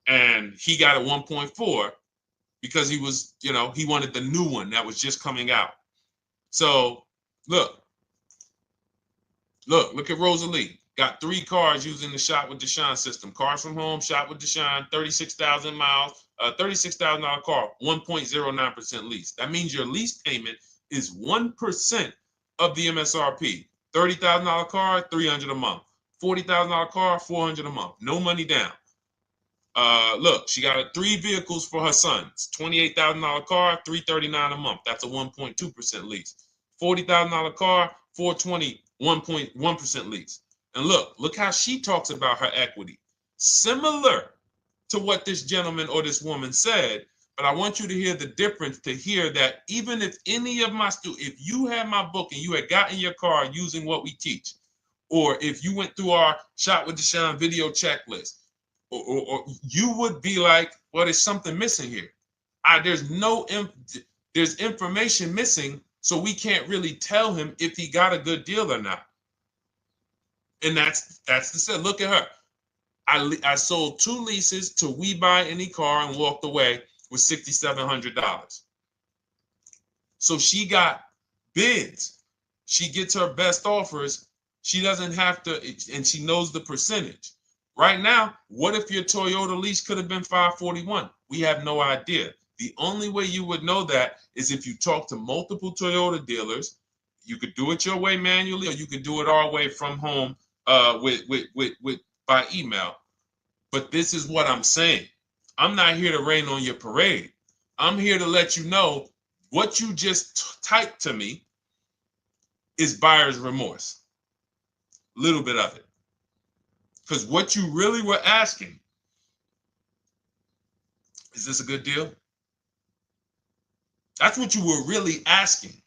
And he got a 1.4 because he was, he wanted the new one that was just coming out. So look at Rosalie. Got 3 cars using the Shop with Deshone system. Cars from home, Shop with Deshone, 36,000 miles, $36,000 car, 1.09% lease. That means your lease payment is 1% of the MSRP. $30,000 car, $300 a month. $40,000 car, $400 a month. No money down. Look, she got 3 vehicles for her sons. $28,000 car, $339 a month. That's a 1.2% lease. $40,000 car, $420, 1.1% lease. And look how she talks about her equity. Similar to what this gentleman or this woman said, but I want you to hear the difference, to hear that even if any of my students, if you had my book and you had gotten your car using what we teach, or if you went through our Shop with Deshone video checklist, or you would be like, well, there's something missing here. There's information missing, so we can't really tell him if he got a good deal or not. And that's the set. Look at her. I sold 2 leases to We Buy Any Car and walked away with $6,700. So she got bids. She gets her best offers. She doesn't have to, and she knows the percentage. Right now, what if your Toyota lease could have been $541? We have no idea. The only way you would know that is if you talk to multiple Toyota dealers. You could do it your way manually, or you could do it our way from home by email. But this is what I'm saying. I'm not here to rain on your parade. I'm here to let you know what you just typed to me is buyer's remorse. A little bit of it. Because what you really were asking, is this a good deal? That's what you were really asking.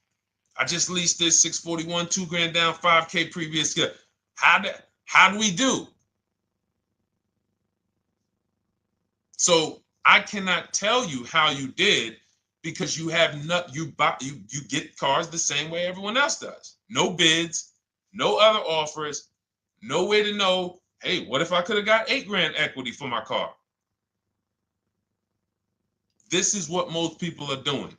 I just leased this 641, 2 grand down, 5K previous. How do we do? So I cannot tell you how you did because you have not you get cars the same way everyone else does. No bids, no other offers, no way to know, hey, what if I could have got 8 grand equity for my car? This is what most people are doing.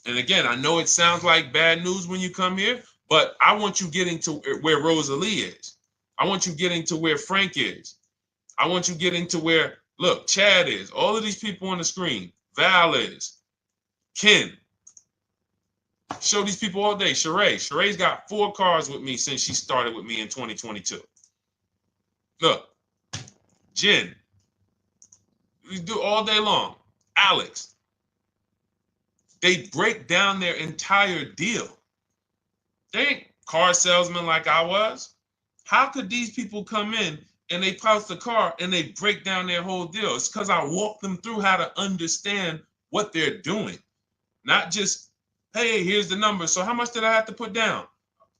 And again, I know it sounds like bad news when you come here, but I want you getting to where Rosalie is. I want you getting to where Frank is. I want you getting to where, look, Chad is. All of these people on the screen. Val is. Ken. Show these people all day. Sheree. Sheree's got 4 cars with me since she started with me in 2022. Look. Jen. We do all day long. Alex. They break down their entire deal. They ain't car salesmen like I was. How could these people come in and they post the car and they break down their whole deal? It's because I walk them through how to understand what they're doing. Not just, hey, here's the number. So how much did I have to put down?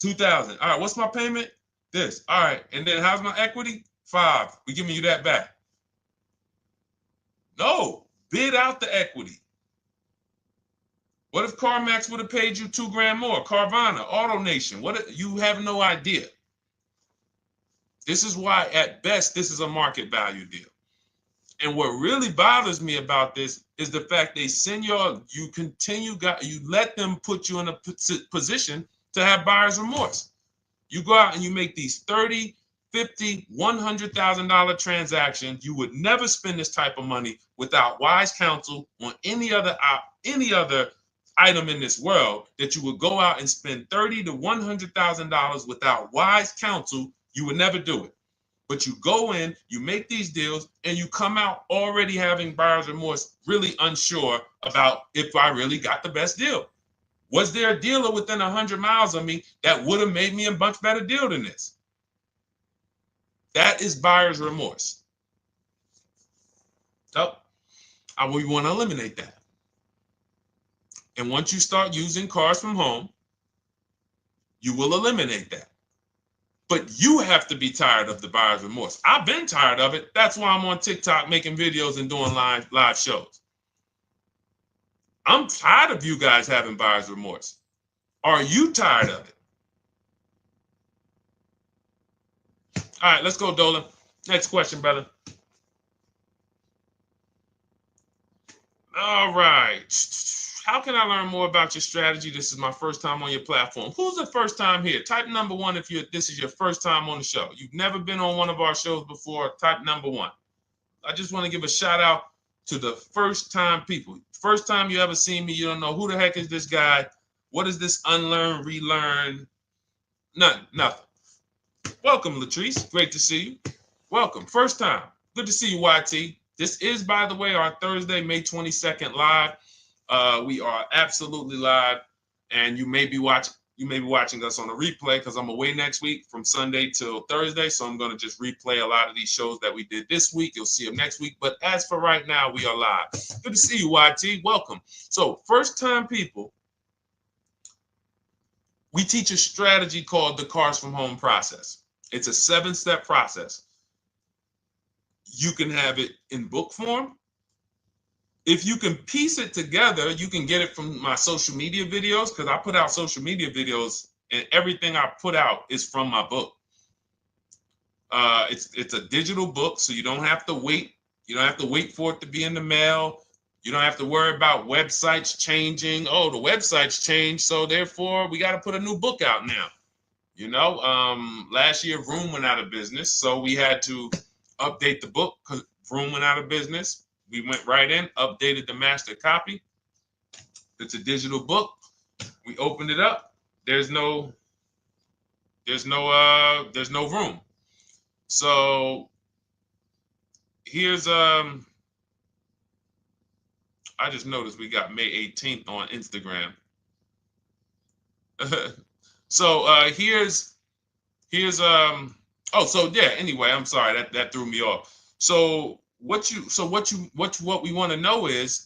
2,000. All right, what's my payment? This. All right, and then how's my equity? 5. We're giving you that back. No, bid out the equity. What if CarMax would have paid you 2 grand more? Carvana, AutoNation, you have no idea. This is why, at best, this is a market value deal. And what really bothers me about this is the fact they send you let them put you in a position to have buyer's remorse. You go out and you make these $30,000, $50,000, $100,000 transactions. You would never spend this type of money without wise counsel on any other item in this world, that you would go out and spend $30,000 to $100,000 without wise counsel. You would never do it. But you go in, you make these deals, and you come out already having buyer's remorse, really unsure about if I really got the best deal. Was there a dealer within 100 miles of me that would have made me a much better deal than this? That is buyer's remorse. So we want to eliminate that. And once you start using cars from home, you will eliminate that. But you have to be tired of the buyer's remorse. I've been tired of it. That's why I'm on TikTok making videos and doing live shows. I'm tired of you guys having buyer's remorse. Are you tired of it? All right, let's go, Dolan. Next question, brother. All right. How can I learn more about your strategy? This is my first time on your platform. Who's the first time here? Type number 1 if this is your first time on the show. You've never been on one of our shows before. Type number 1. I just want to give a shout out to the first time people. First time you ever seen me, you don't know who the heck is this guy. What is this unlearn, relearn? Nothing. Welcome, Latrice. Great to see you. Welcome. First time. Good to see you, YT. This is, by the way, our Thursday, May 22nd live. We are absolutely live, and you may be watching us on a replay because I'm away next week from Sunday till Thursday, so I'm going to just replay a lot of these shows that we did this week. You'll see them next week, but as for right now, we are live. Good to see you, YT. Welcome. So, first-time people, we teach a strategy called the Cars from Home process. It's a 7-step process. You can have it in book form. If you can piece it together, you can get it from my social media videos, because I put out social media videos and everything I put out is from my book. It's a digital book, so you don't have to wait. You don't have to wait for it to be in the mail. You don't have to worry about websites changing. Oh, the website's changed, so therefore we got to put a new book out now. You know, last year Vroom went out of business, so we had to update the book because Vroom went out of business. We went right in, updated the master copy. It's a digital book. We opened it up. There's no room. So here's I just noticed we got May 18th on Instagram. So here's anyway, I'm sorry, that threw me off. So what we want to know is,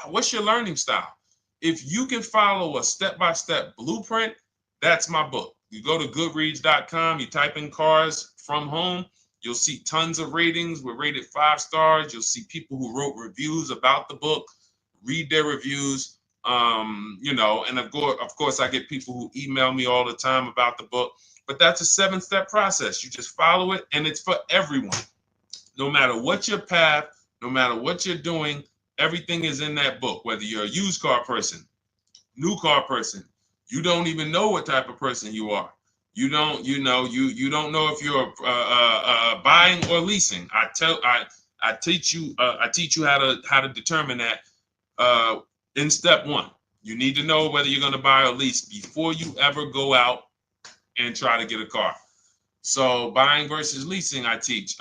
what's your learning style? If you can follow a step-by-step blueprint, that's my book. You go to goodreads.com, you type in cars from home, you'll see tons of ratings. We're rated 5 stars. You'll see people who wrote reviews about the book, read their reviews. And of course, I get people who email me all the time about the book. But that's a 7-step process. You just follow it, and it's for everyone. No matter what your path, no matter what you're doing, everything is in that book. Whether you're a used car person, new car person, you don't even know what type of person you are. You don't know if you're buying or leasing. I teach you how to determine that in step 1. You need to know whether you're going to buy or lease before you ever go out and try to get a car. So buying versus leasing, I teach.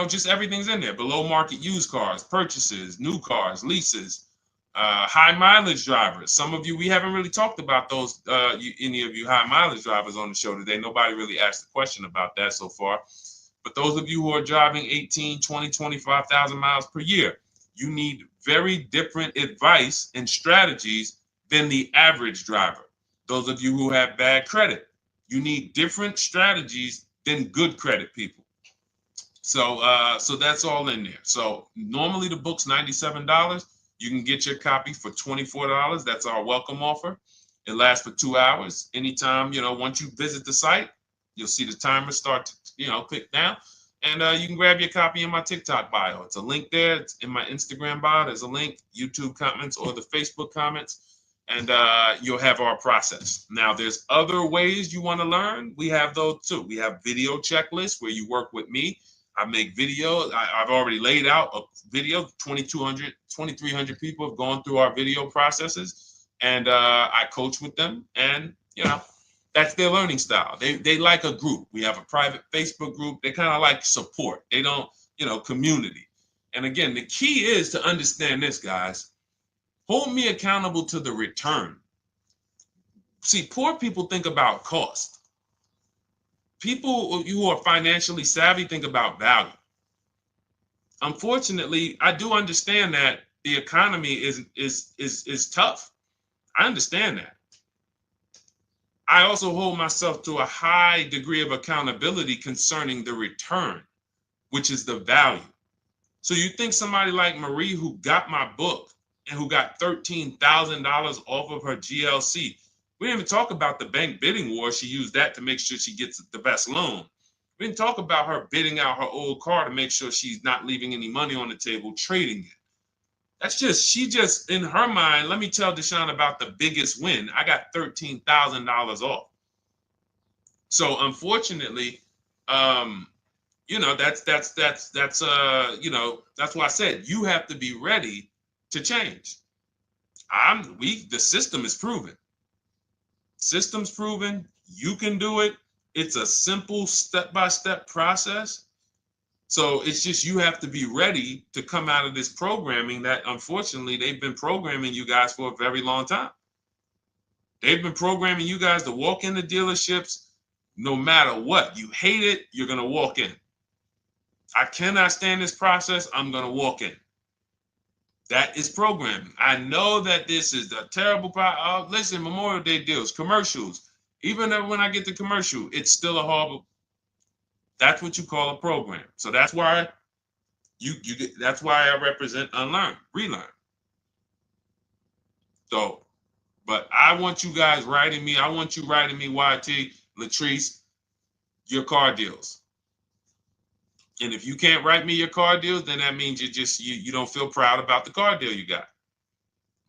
Just everything's in there. Below market used cars, purchases, new cars, leases, high mileage drivers. Some of you, we haven't really talked about those, any of you high mileage drivers on the show today. Nobody really asked a question about that so far. But those of you who are driving 18, 20, 25,000 miles per year, you need very different advice and strategies than the average driver. Those of you who have bad credit, you need different strategies than good credit people. So that's all in there. So normally the book's $97. You can get your copy for $24. That's our welcome offer. It lasts for 2 hours. Anytime, once you visit the site, you'll see the timer start to, click down. And you can grab your copy in my TikTok bio. It's a link there. It's in my Instagram bio. There's a link, YouTube comments or the Facebook comments. And you'll have our process. Now, there's other ways you want to learn. We have those too. We have video checklists where you work with me. I make videos. I've already laid out a video. 2,300 people have gone through our video processes. And I coach with them. And, that's their learning style. They like a group. We have a private Facebook group. They kind of like support. They don't, community. And again, the key is to understand this, guys. Hold me accountable to the return. See, poor people think about cost. People who are financially savvy think about value. Unfortunately, I do understand that the economy is tough. I understand that. I also hold myself to a high degree of accountability concerning the return, which is the value. So you think somebody like Marie, who got my book and who got $13,000 off of her GLC, we didn't even talk about the bank bidding war. She used that to make sure she gets the best loan. We didn't talk about her bidding out her old car to make sure she's not leaving any money on the table, trading it. She just, in her mind, let me tell Deshone about the biggest win. I got $13,000 off. So unfortunately, that's why I said you have to be ready to change. The system is proven. System's proven. You can do it. It's a simple step-by-step process. So it's just you have to be ready to come out of this programming that, unfortunately, they've been programming you guys for a very long time. They've been programming you guys to walk into dealerships no matter what. You hate it, you're going to walk in. I cannot stand this process, I'm going to walk in. That is programming. I know that this is a terrible part. Listen, Memorial Day deals, commercials. Even when I get the commercial, it's still a horrible. That's what you call a program. So that's why that's why I represent unlearn, relearn. So, but I want you guys writing me. I want you writing me, YT, Latrice, your car deals. And if you can't write me your car deals, then that means you don't feel proud about the car deal you got.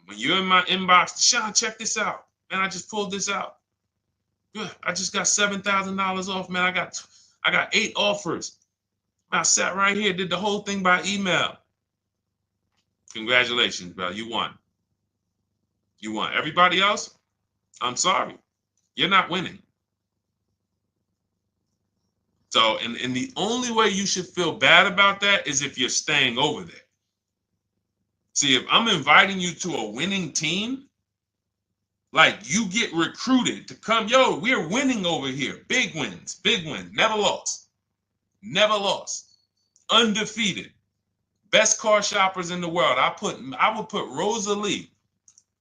When you're in my inbox, Deshone, check this out. Man, I just pulled this out. Good. I just got $7,000 off, man. I got 8 offers. I sat right here, did the whole thing by email. Congratulations, bro. You won. You won. Everybody else, I'm sorry. You're not winning. So, and the only way you should feel bad about that is if you're staying over there. See, if I'm inviting you to a winning team, like you get recruited to come, yo, we're winning over here. Big wins, never lost. Never lost. Undefeated. Best car shoppers in the world. I would put Rosalie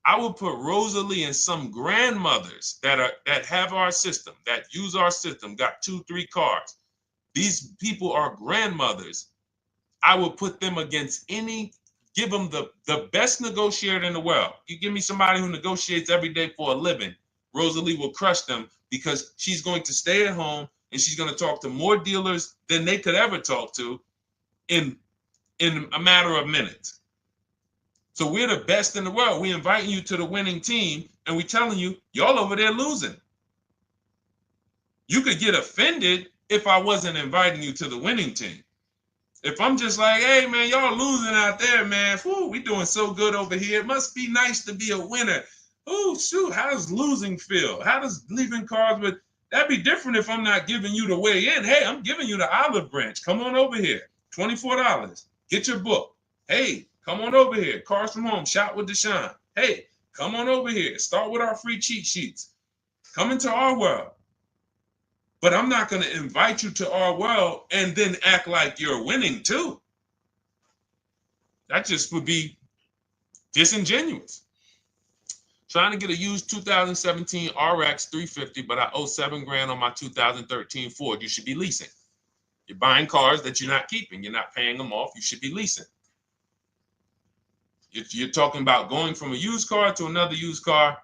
I will put Rosalie and some grandmothers that have our system, that use our system, got 2-3 cars. These people are grandmothers. I will put them against give them the best negotiator in the world. You give me somebody who negotiates every day for a living, Rosalie will crush them because she's going to stay at home and she's going to talk to more dealers than they could ever talk to in a matter of minutes. So we're the best in the world. We're inviting you to the winning team and we're telling you, y'all over there losing. You could get offended if I wasn't inviting you to the winning team. If I'm just like, hey, man, y'all losing out there, man. Whew, we doing so good over here. It must be nice to be a winner. Oh, shoot, how does losing feel? How does leaving cars with... That'd be different if I'm not giving you the way in. Hey, I'm giving you the olive branch. Come on over here. $24. Get your book. Hey, come on over here. Cars from Home. Shop with Deshone. Hey, come on over here. Start with our free cheat sheets. Come into our world. But I'm not going to invite you to our world and then act like you're winning too. That just would be disingenuous. Trying to get a used 2017 RX 350, but I owe $7,000 on my 2013 Ford. You should be leasing. You're buying cars that you're not keeping. You're not paying them off. You should be leasing. You're talking about going from a used car to another used car.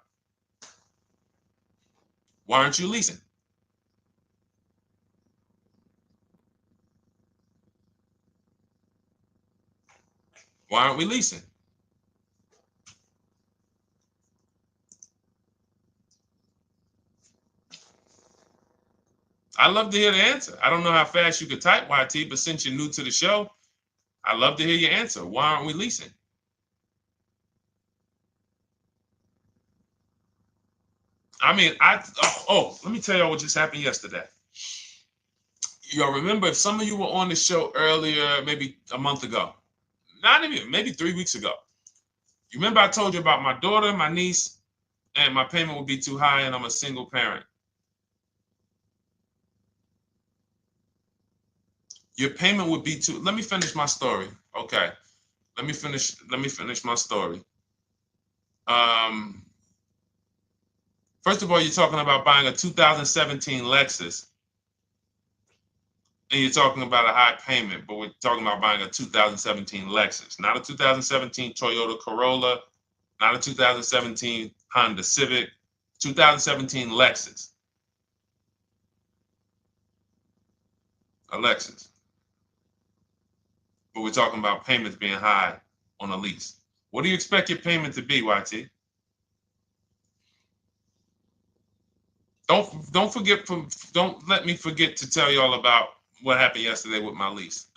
Why aren't you leasing? Why aren't we leasing? I'd love to hear the answer. I don't know how fast you could type, YT, but since you're new to the show, I'd love to hear your answer. Why aren't we leasing? I mean, let me tell y'all what just happened yesterday. Y'all remember, if some of you were on the show earlier, maybe a month ago, not even, maybe 3 weeks ago. You remember I told you about my daughter, my niece, and my payment would be too high and I'm a single parent. Your payment would be too, let me finish my story. Okay. Let me finish my story. First of all, you're talking about buying a 2017 Lexus. And you're talking about a high payment, but we're talking about buying a 2017 Lexus, not a 2017 Toyota Corolla, not a 2017 Honda Civic, 2017 Lexus. A Lexus. But we're talking about payments being high on a lease. What do you expect your payment to be, YT? Don't let me forget to tell y'all about what happened yesterday with my niece.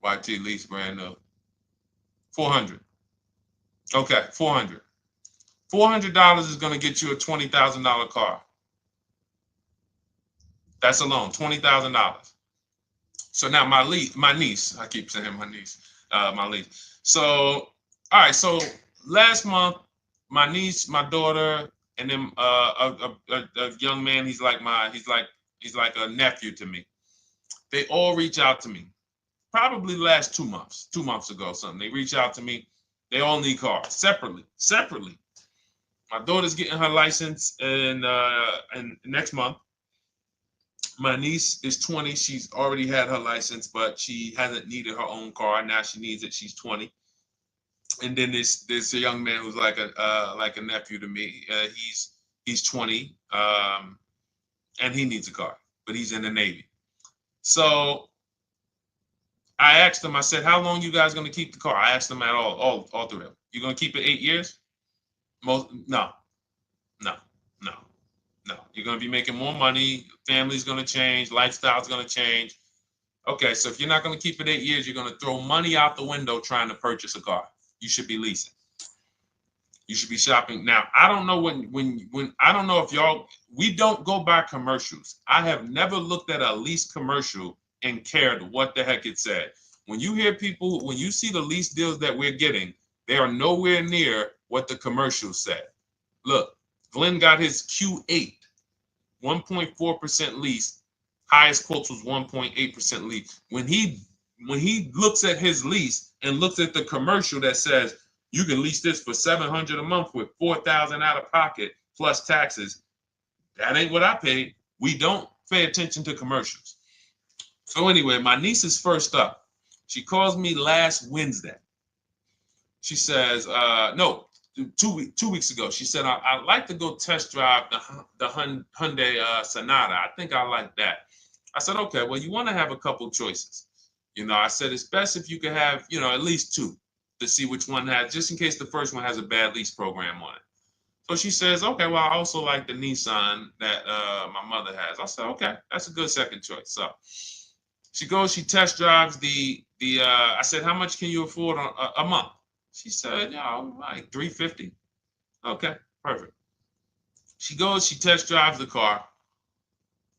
YT lease brand new. 400. Okay, 400. $400 is going to get you a $20,000 car. That's alone, $20,000. So now my niece, I keep saying my niece, my lease. So, all right, so last month, my niece, my daughter, and then a young man, he's like a nephew to me. They all reach out to me. Probably the last 2 months ago, something. They reach out to me. They all need cars separately. My daughter's getting her license in next month. My niece is 20. She's already had her license, but she hasn't needed her own car. Now she needs it. She's 20. And then there's a young man who's like a nephew to me. He's 20, and he needs a car, but he's in the Navy. So I asked them. I said, "How long you guys gonna keep the car?" I asked them at all three of them. You gonna keep it 8 years? No. You're gonna be making more money. Family's gonna change. Lifestyle's gonna change. Okay, so if you're not gonna keep it 8 years, you're gonna throw money out the window trying to purchase a car. You should be leasing. You should be shopping. Now, I don't know when I don't know if we don't go by commercials. I have never looked at a lease commercial and cared what the heck it said. When you see the lease deals that we're getting, they are nowhere near what the commercial said. Look, Glenn got his Q8, 1.4% lease. Highest quotes was 1.8% lease. When he when he looks at his lease and looks at the commercial that says you can lease this for $700 a month with $4,000 out of pocket plus taxes, that ain't what I paid. We don't pay attention to commercials. So anyway, my niece is first up. She calls me last Wednesday. She says, no, 2 weeks ago. She said, I'd like to go test drive the Hyundai Sonata. I think I like that. I said, okay, well, you want to have a couple choices. I said, it's best if you could have, at least two to see which one has, just in case the first one has a bad lease program on it. So she says, okay, well, I also like the Nissan that my mother has. I said, okay, that's a good second choice. So she goes, she test drives I said, how much can you afford a month? She said, like $350. Okay, perfect. She goes, she test drives the car.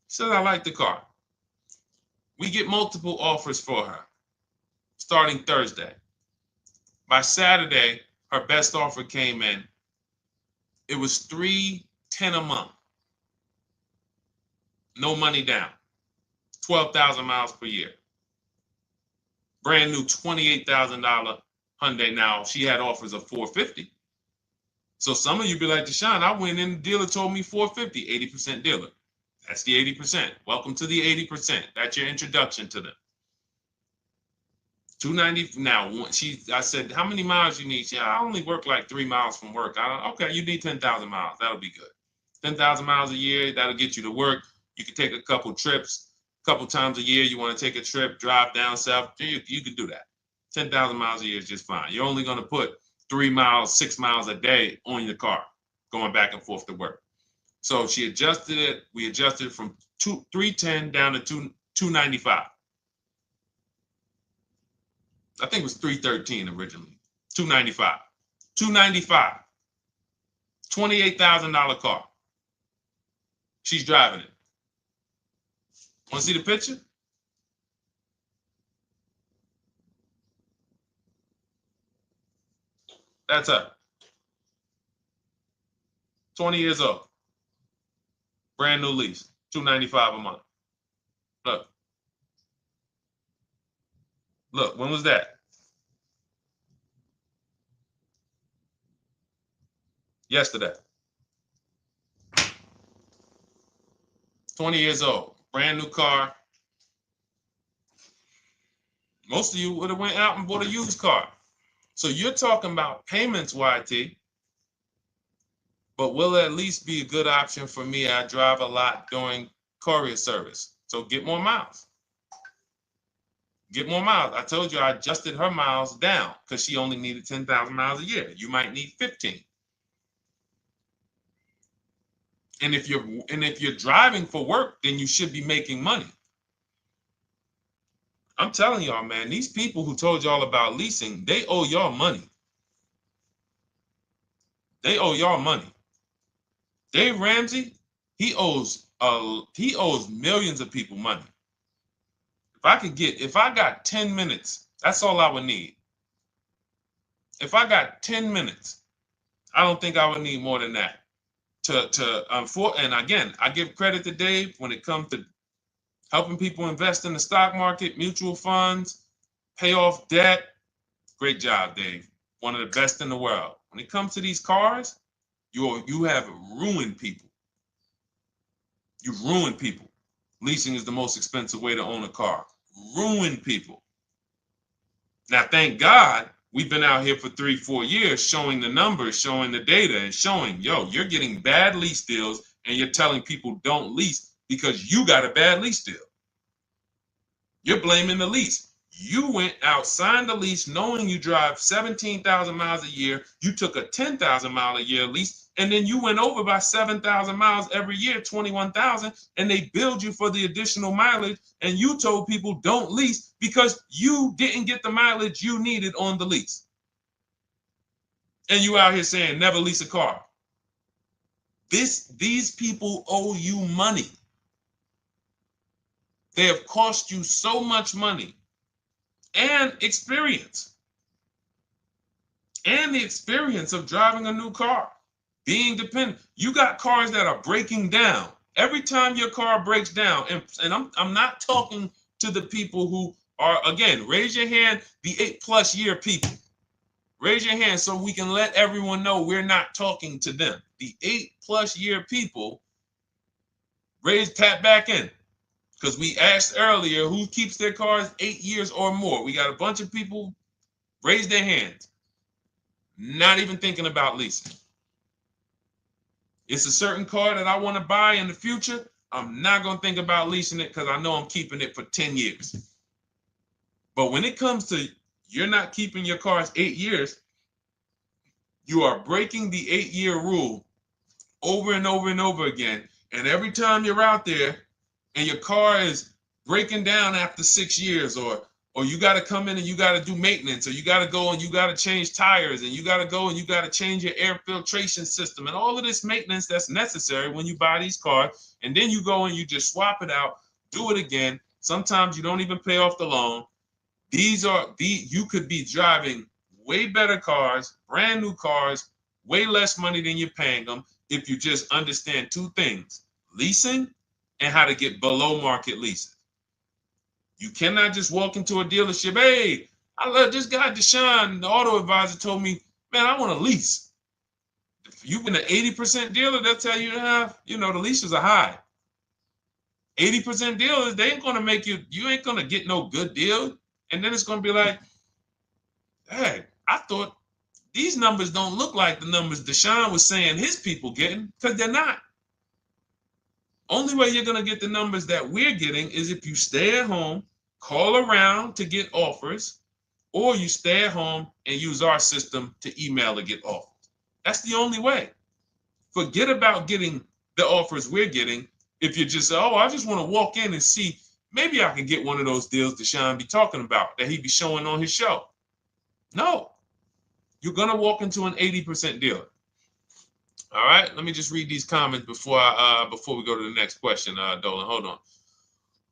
She says, I like the car. We get multiple offers for her starting Thursday. By Saturday, her best offer came in. It was $310 a month. No money down. 12,000 miles per year. Brand new $28,000 Hyundai. Now, she had offers of $450. So some of you be like, Deshone, I went in, the dealer told me $450, 80% dealer. That's the 80%. Welcome to the 80%. That's your introduction to them. $290. Now, I said, how many miles you need? Yeah, I only work like 3 miles from work. Okay, you need 10,000 miles. That'll be good. 10,000 miles a year, that'll get you to work. You can take a couple trips, a couple times a year. You want to take a trip, drive down south, you can do that. 10,000 miles a year is just fine. You're only going to put 3 miles, 6 miles a day on your car, going back and forth to work. So she adjusted it. We adjusted it from 310 down to 295. I think it was 313 originally. 295. 295. $28,000 car. She's driving it. Want to see the picture? That's her. 20 years old. Brand new lease. $295 a month. Look. Look, when was that? Yesterday. 20 years old. Brand new car. Most of you would have went out and bought a used car. So you're talking about payments, YT. But will it at least be a good option for me? I drive a lot during courier service. So get more miles. Get more miles. I told you I adjusted her miles down because she only needed 10,000 miles a year. You might need 15. And if you're driving for work, then you should be making money. I'm telling y'all, man, these people who told y'all about leasing, they owe y'all money. They owe y'all money. Dave Ramsey, he owes millions of people money. If I got 10 minutes, that's all I would need. If I got 10 minutes, I don't think I would need more than that. And again, I give credit to Dave when it comes to helping people invest in the stock market, mutual funds, pay off debt. Great job, Dave. One of the best in the world. When it comes to these cars, you have ruined people. You've ruined people. Leasing is the most expensive way to own a car. Ruined people. Now, thank God, we've been out here for 3-4 years showing the numbers, showing the data, and showing, you're getting bad lease deals, and you're telling people don't lease because you got a bad lease deal. You're blaming the lease. You went out, signed the lease, knowing you drive 17,000 miles a year. You took a 10,000 mile a year lease, and then you went over by 7,000 miles every year, 21,000, and they billed you for the additional mileage, and you told people don't lease because you didn't get the mileage you needed on the lease. And you out here saying never lease a car. These people owe you money. They have cost you so much money and experience. And the experience of driving a new car, being dependent. You got cars that are breaking down. Every time your car breaks down, and I'm not talking to the people who Or again, raise your hand, the 8+ year people. Raise your hand so we can let everyone know we're not talking to them. The 8+ year people, tap back in. Because we asked earlier who keeps their cars 8 years or more. We got a bunch of people raise their hands. Not even thinking about leasing. It's a certain car that I want to buy in the future. I'm not going to think about leasing it because I know I'm keeping it for 10 years. But when it comes to you're not keeping your cars 8 years, you are breaking the 8-year rule over and over and over again. And every time you're out there and your car is breaking down after 6 years, or you got to come in and you got to do maintenance, or you got to go and you got to change tires, and you got to go and you got to change your air filtration system, and all of this maintenance that's necessary when you buy these cars, and then you go and you just swap it out, do it again. Sometimes you don't even pay off the loan. You could be driving way better cars, brand new cars, way less money than you're paying them if you just understand 2 things: leasing and how to get below market leases. You cannot just walk into a dealership. Hey, I love this guy, Deshone, the auto advisor, told me, man, I want to lease. If you've been an 80% dealer, they'll tell you, the leases are high. 80% dealers, they ain't going to make you ain't going to get no good deal. And then it's going to be like, hey, I thought these numbers don't look like the numbers Deshone was saying his people getting, because they're not. Only way you're going to get the numbers that we're getting is if you stay at home, call around to get offers, or you stay at home and use our system to email to get offers. That's the only way. Forget about getting the offers we're getting. If you just say, oh, I just want to walk in and see, maybe I can get one of those deals Deshone be talking about that he be showing on his show. No, you're going to walk into an 80% dealer. All right, let me just read these comments before we go to the next question, Dolan. Hold on.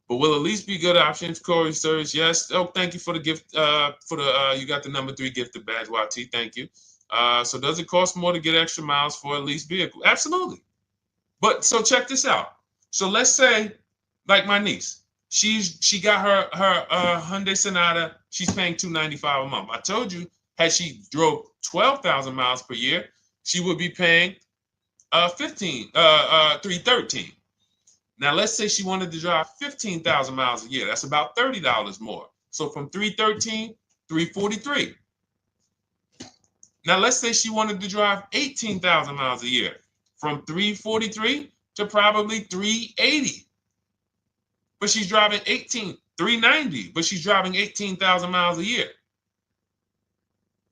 But will a lease be good options? Corey Sirs, yes. Oh, thank you for the gift. You got the number 3 gifted badge, YT. Thank you. So does it cost more to get extra miles for a leased vehicle? Absolutely. But so check this out. So let's say, like my niece, she got her Hyundai Sonata. She's paying $295 a month. I told you, had she drove 12,000 miles per year, she would be paying $313. Now let's say she wanted to drive 15,000 miles a year. That's about $30 more. So from $313, $343. Now let's say she wanted to drive 18,000 miles a year, from $343 to probably $380. But she's driving $390, but she's driving 18,000 miles a year.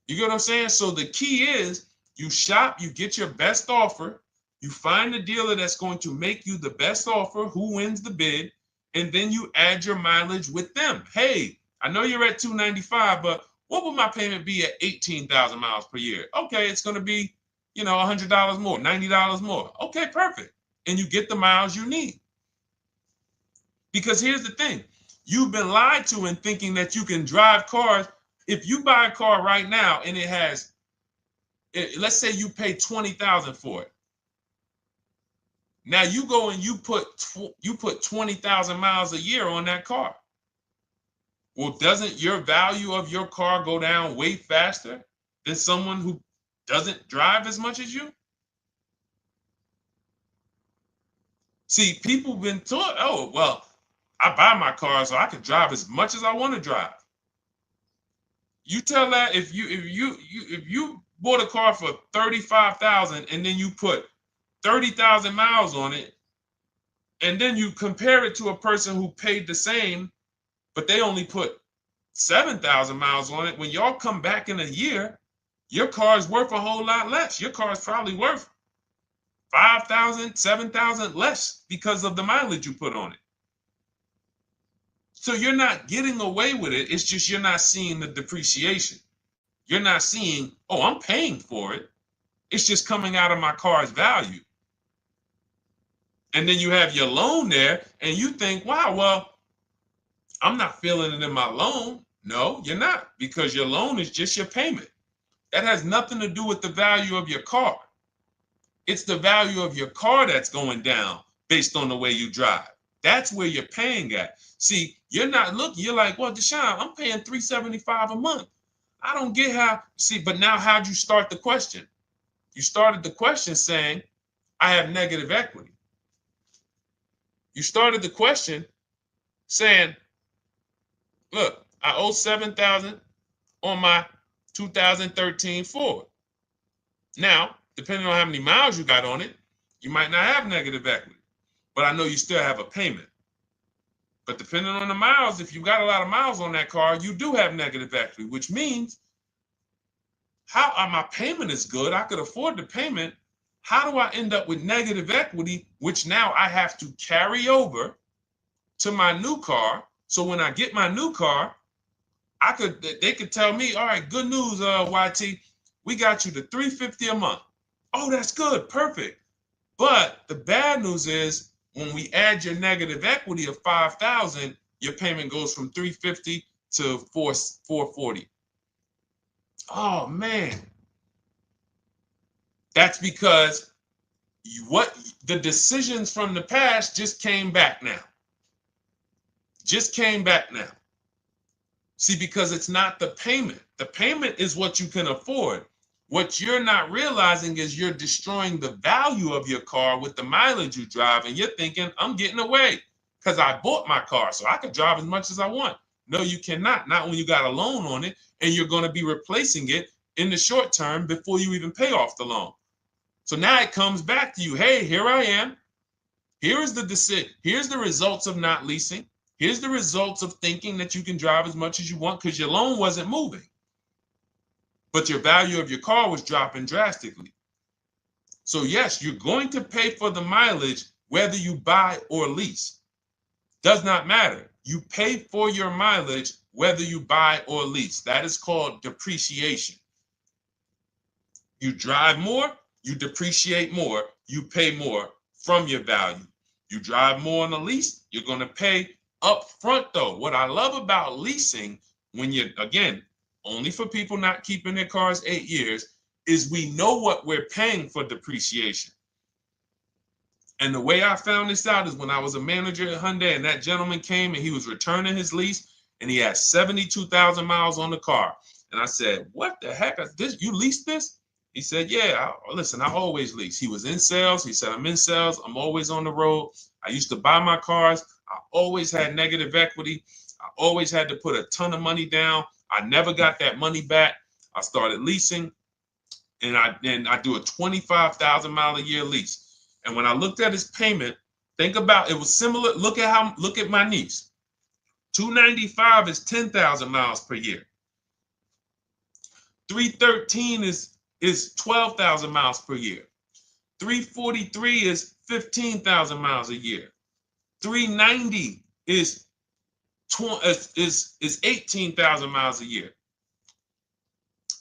You get what I'm saying? So the key is you shop, you get your best offer, you find the dealer that's going to make you the best offer, who wins the bid, and then you add your mileage with them. Hey, I know you're at $295, but what would my payment be at 18,000 miles per year? Okay, it's going to be, $100 more, $90 more. Okay, perfect. And you get the miles you need. Because here's the thing. You've been lied to in thinking that you can drive cars. If you buy a car right now and it has, let's say you pay $20,000 for it. Now you go and you put 20,000 miles a year on that car. Well, doesn't your value of your car go down way faster than someone who doesn't drive as much as you? See, people have been taught, oh, well, I buy my car so I can drive as much as I want to drive. You tell that if you bought a car for $35,000 and then you put 30,000 miles on it, and then you compare it to a person who paid the same, but they only put 7,000 miles on it. When y'all come back in a year, your car is worth a whole lot less. Your car is probably worth 5,000, 7,000 less because of the mileage you put on it. So you're not getting away with it. It's just you're not seeing the depreciation. You're not seeing, oh, I'm paying for it. It's just coming out of my car's value. And then you have your loan there and you think, wow, well, I'm not feeling it in my loan. No, you're not, because your loan is just your payment. That has nothing to do with the value of your car. It's the value of your car that's going down based on the way you drive. That's where you're paying at. See, you're not looking, you're like, well, Deshone, I'm paying $375 a month. I don't get how, see, but now how'd you start the question? You started the question saying, I have negative equity. You started the question saying, look, I owe $7,000 on my 2013 Ford. Now, depending on how many miles you got on it, you might not have negative equity, but I know you still have a payment. But depending on the miles, if you got a lot of miles on that car, you do have negative equity, which means my payment is good. I could afford the payment. How do I end up with negative equity, which now I have to carry over to my new car? So when I get my new car, they could tell me, all right, good news, YT, we got you to $350 a month. Oh, that's good, perfect. But the bad news is when we add your negative equity of $5,000, your payment goes from $350 to $440. Oh man, that's because the decisions from the past just came back now. Just came back now. See, because it's not the payment. The payment is what you can afford. What you're not realizing is you're destroying the value of your car with the mileage you drive, and you're thinking, I'm getting away because I bought my car, so I can drive as much as I want. No, you cannot. Not when you got a loan on it, and you're going to be replacing it in the short term before you even pay off the loan. So now it comes back to you. Hey, here I am. Here's the decision. Here's the results of not leasing. Here's the results of thinking that you can drive as much as you want because your loan wasn't moving. But your value of your car was dropping drastically. So yes, you're going to pay for the mileage whether you buy or lease. Does not matter. You pay for your mileage whether you buy or lease. That is called depreciation. You drive more, you depreciate more, you pay more from your value. You drive more on a lease, you're going to pay up front though. What I love about leasing, when you're, again, only for people not keeping their cars 8 years, is we know what we're paying for depreciation. And the way I found this out is when I was a manager at Hyundai and that gentleman came and he was returning his lease and he had 72,000 miles on the car. And I said, what the heck is this? You leased this? He said, yeah, listen, I always lease. He was in sales. He said, I'm in sales. I'm always on the road. I used to buy my cars. I always had negative equity. I always had to put a ton of money down. I never got that money back. I started leasing, and I do a 25,000 mile a year lease. And when I looked at his payment, think about it was similar. Look at my niece. 295 is 10,000 miles per year. 313 is 12,000 miles per year. 343 is 15,000 miles a year. 390 is 18,000 miles a year.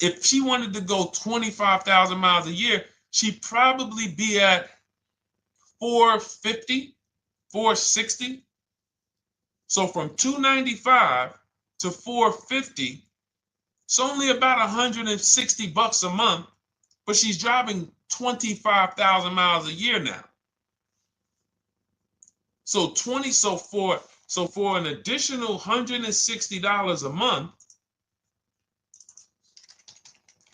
If she wanted to go 25,000 miles a year, she'd probably be at 450, 460. So from 295 to 450, it's only about 160 bucks a month, but she's driving 25,000 miles a year now. So for an additional $160 a month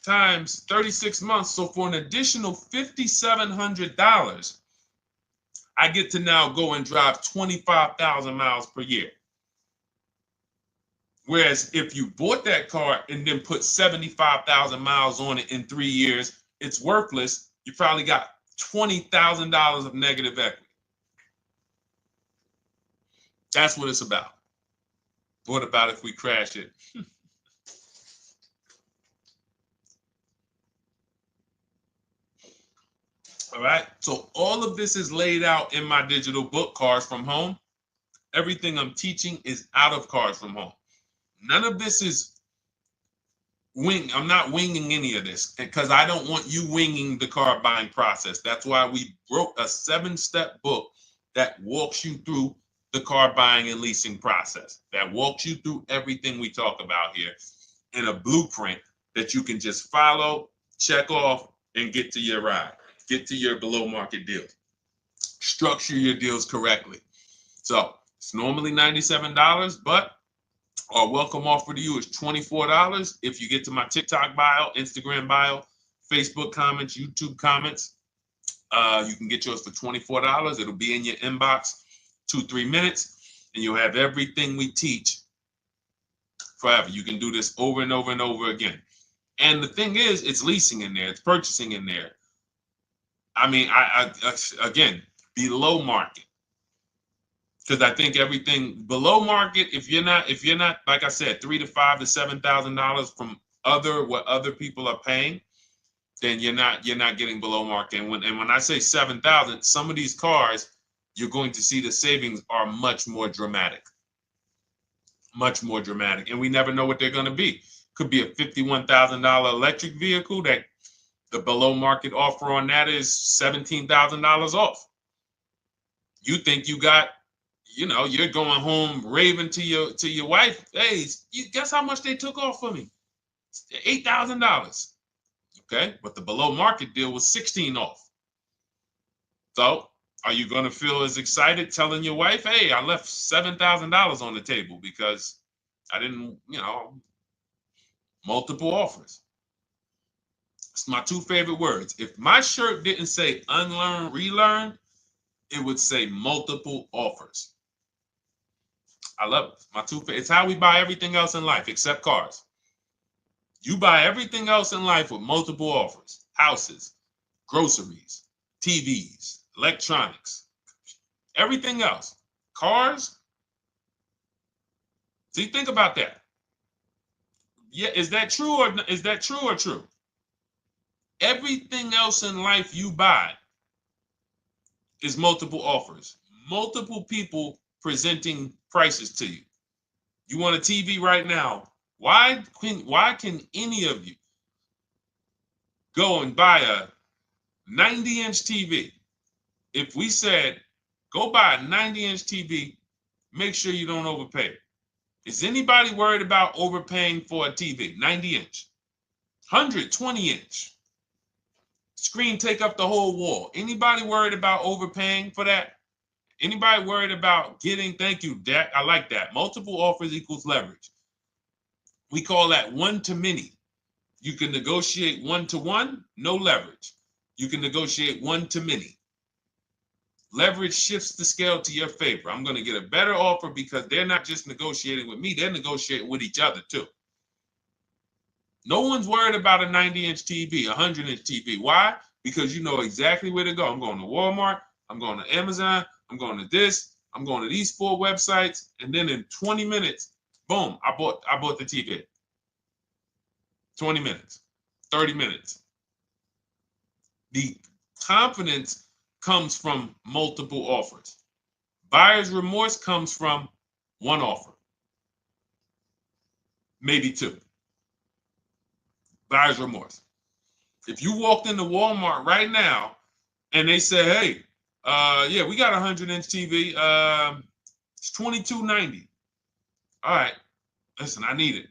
times 36 months, so for an additional $5,700, I get to now go and drive 25,000 miles per year. Whereas if you bought that car and then put 75,000 miles on it in 3 years, it's worthless. You probably got $20,000 of negative equity. That's what it's about. What about if we crash it? All right. So all of this is laid out in my digital book, Cars from Home. Everything I'm teaching is out of Cars from Home. None of this is I'm not winging any of this because I don't want you winging the car buying process. That's why we wrote a 7-step book that walks you through the car buying and leasing process, that walks you through everything we talk about here in a blueprint that you can just follow, check off, and get to your ride, get to your below market deal. Structure your deals correctly. So it's normally $97, but our welcome offer to you is $24 if you get to my TikTok bio, Instagram bio, Facebook comments, YouTube comments. You can get yours for $24. It'll be in your inbox 2-3 minutes, and you'll have everything we teach forever. You can do this over and over and over again. And the thing is, it's leasing in there, it's purchasing in there. I mean, I again, below market. Because I think everything below market, if you're not, like I said, $3,000 to $5,000 to $7,000 from what other people are paying, then you're not getting below market. And when I say 7,000, some of these cars, you're going to see the savings are much more dramatic. Much more dramatic. And we never know what they're going to be. Could be a $51,000 electric vehicle that the below market offer on that is $17,000 off. You think you got, you're going home raving to your wife. Hey, you guess how much they took off for me? $8,000. Okay, but the below market deal was 16 off. So are you going to feel as excited telling your wife, hey, I left $7,000 on the table because I didn't, multiple offers. It's my two favorite words. If my shirt didn't say unlearn, relearn, it would say multiple offers. I love it. My two favorite. It's how we buy everything else in life except cars. You buy everything else in life with multiple offers. Houses, groceries, TVs, electronics, everything else. Cars. See, think about that. Yeah, is that true or true? Everything else in life you buy is multiple offers. Multiple people presenting prices to you. You want a TV right now. Why can any of you go and buy a 90-inch TV? If we said, go buy a 90-inch TV, make sure you don't overpay. Is anybody worried about overpaying for a TV? 90-inch, 120-inch. Screen take up the whole wall. Anybody worried about overpaying for that? Anybody worried about getting, thank you, Dak, I like that. Multiple offers equals leverage. We call that one-to-many. You can negotiate one-to-one, no leverage. You can negotiate one-to-many. Leverage shifts the scale to your favor. I'm going to get a better offer because they're not just negotiating with me, they're negotiating with each other too. No one's worried about a 90-inch TV, a 100-inch TV. Why? Because you know exactly where to go. I'm going to Walmart, I'm going to Amazon, I'm going to this, I'm going to these 4 websites, and then in 20 minutes, boom, I bought the TV. 20 minutes, 30 minutes. The confidence comes from multiple offers. Buyer's remorse comes from one offer, maybe 2. Buyer's remorse. If you walked into Walmart right now and they say, hey, yeah, we got a 100-inch TV. It's $22.90. All right, listen, I need it.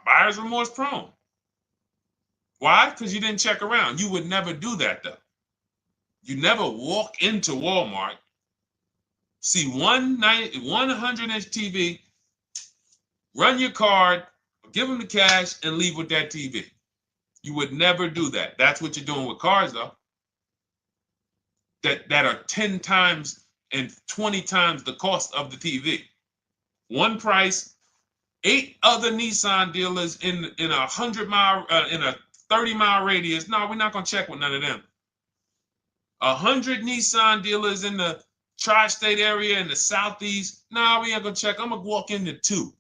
Buyer's remorse prone. Why? Because you didn't check around. You would never do that, though. You never walk into Walmart, see one 100-inch TV, run your card, give them the cash, and leave with that TV. You would never do that. That's what you're doing with cars, though. That are 10 times and 20 times the cost of the TV. One price, 8 other Nissan dealers in a 100-mile, in a 30-mile radius. No, we're not going to check with none of them. 100 Nissan dealers in the tri-state area in the southeast. No, we ain't going to check. I'm going to walk into 2.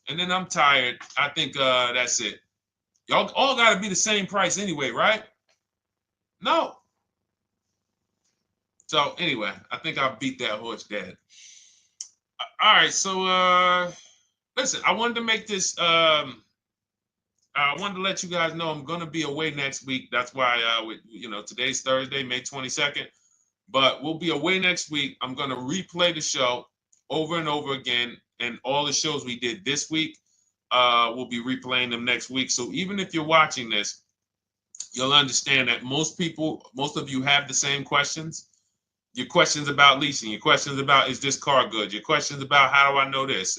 And then I'm tired. I think that's it. Y'all all got to be the same price anyway, right? No. So anyway, I think I beat that horse dead. All right, so listen, I wanted to make this, I wanted to let you guys know I'm going to be away next week. That's why, today's Thursday, May 22nd, but we'll be away next week. I'm going to replay the show over and over again, and all the shows we did this week, we'll be replaying them next week. So even if you're watching this, you'll understand that most of you have the same questions. Your questions about leasing, your questions about, is this car good? Your questions about, how do I know this?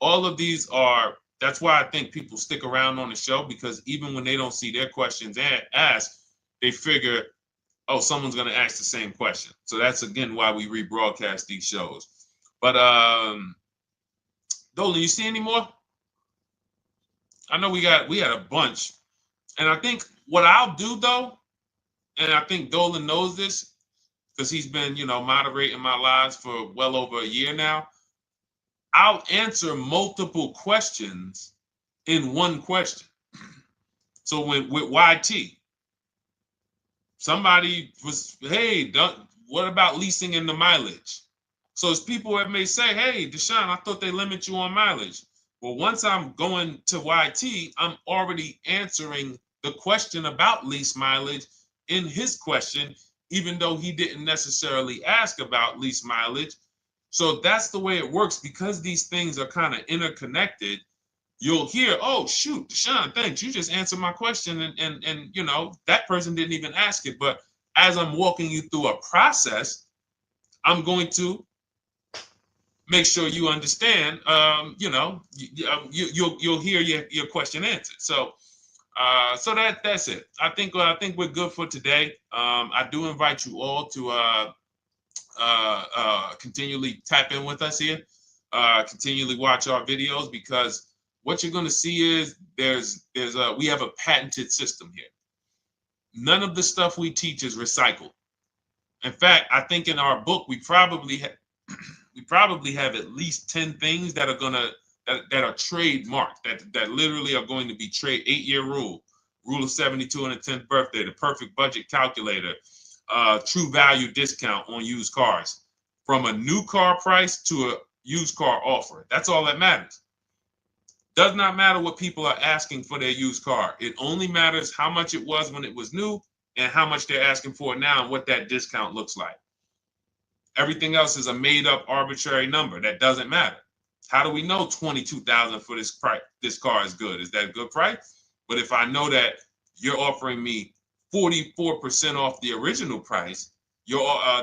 All of these are, that's why I think people stick around on the show, because even when they don't see their questions asked, they figure, oh, someone's going to ask the same question. So that's, again, why we rebroadcast these shows. But Dolan, you see any more? I know we had a bunch. And I think what I'll do, though, and I think Dolan knows this, because he's been, moderating my lives for well over a year now, I'll answer multiple questions in one question. So with YT, somebody was, hey, what about leasing in the mileage? So as people that may say, hey, Deshone, I thought they limit you on mileage. Well, once I'm going to YT, I'm already answering the question about lease mileage in his question, even though he didn't necessarily ask about lease mileage. So that's the way it works, because these things are kind of interconnected. You'll hear, oh, shoot, Deshone, thanks. You just answered my question. And that person didn't even ask it. But as I'm walking you through a process, I'm going to make sure you understand, you'll hear your question answered. So that's it. I think we're good for today. I do invite you all to continually tap in with us here, continually watch our videos, because what you're going to see is we have a patented system here. None of the stuff we teach is recycled. In fact, I think in our book we probably have at least 10 things that are trademarked, that literally are going to be 8-year rule of 72 and the 10th birthday, the perfect budget calculator, true value discount on used cars, from a new car price to a used car offer. That's all that matters. Does not matter what people are asking for their used car. It only matters how much it was when it was new and how much they're asking for it now and what that discount looks like. Everything else is a made up arbitrary number that doesn't matter. How do we know $22,000 for this price? This car is good. Is that a good price? But if I know that you're offering me 44% off the original price,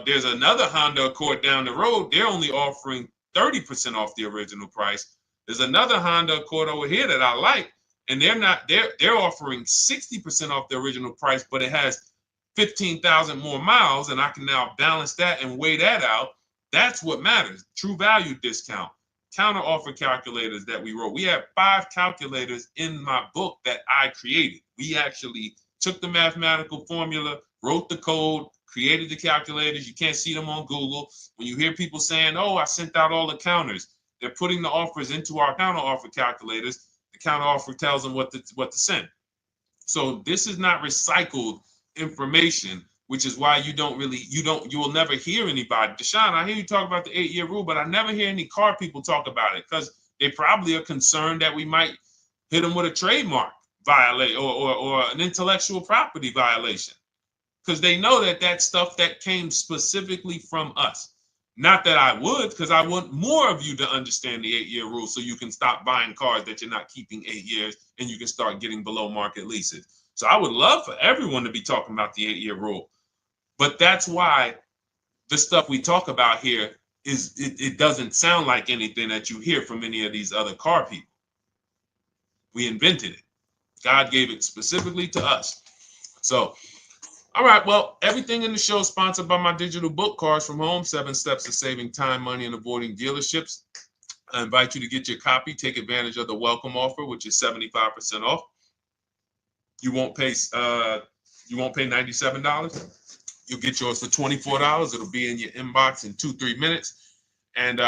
there's another Honda Accord down the road. They're only offering 30% off the original price. There's another Honda Accord over here that I like, and they're offering 60% off the original price, but it has 15,000 more miles, and I can now balance that and weigh that out. That's what matters. True value discount, counter offer calculators that we wrote. We have 5 calculators in my book that I created. We actually took the mathematical formula, wrote the code, created the calculators. You can't see them on Google. When you hear people saying, oh, I sent out all the counters, they're putting the offers into our counter offer calculators. The counter offer tells them what to send. So this is not recycled information, which is why you will never hear anybody. Deshone, I hear you talk about the 8-year rule, but I never hear any car people talk about it, because they probably are concerned that we might hit them with a trademark violation or an intellectual property violation, because they know that that's stuff that came specifically from us. Not that I would, because I want more of you to understand the 8-year rule, so you can stop buying cars that you're not keeping 8 years and you can start getting below market leases. So I would love for everyone to be talking about the 8-year rule. But that's why the stuff we talk about here it doesn't sound like anything that you hear from any of these other car people. We invented it. God gave it specifically to us. So, all right, well, everything in the show is sponsored by my digital book, Cars from Home, 7 Steps to Saving Time, Money, and Avoiding Dealerships. I invite you to get your copy. Take advantage of the welcome offer, which is 75% off. You won't pay $97. You'll get yours for $24. It'll be in your inbox in 2-3 minutes. And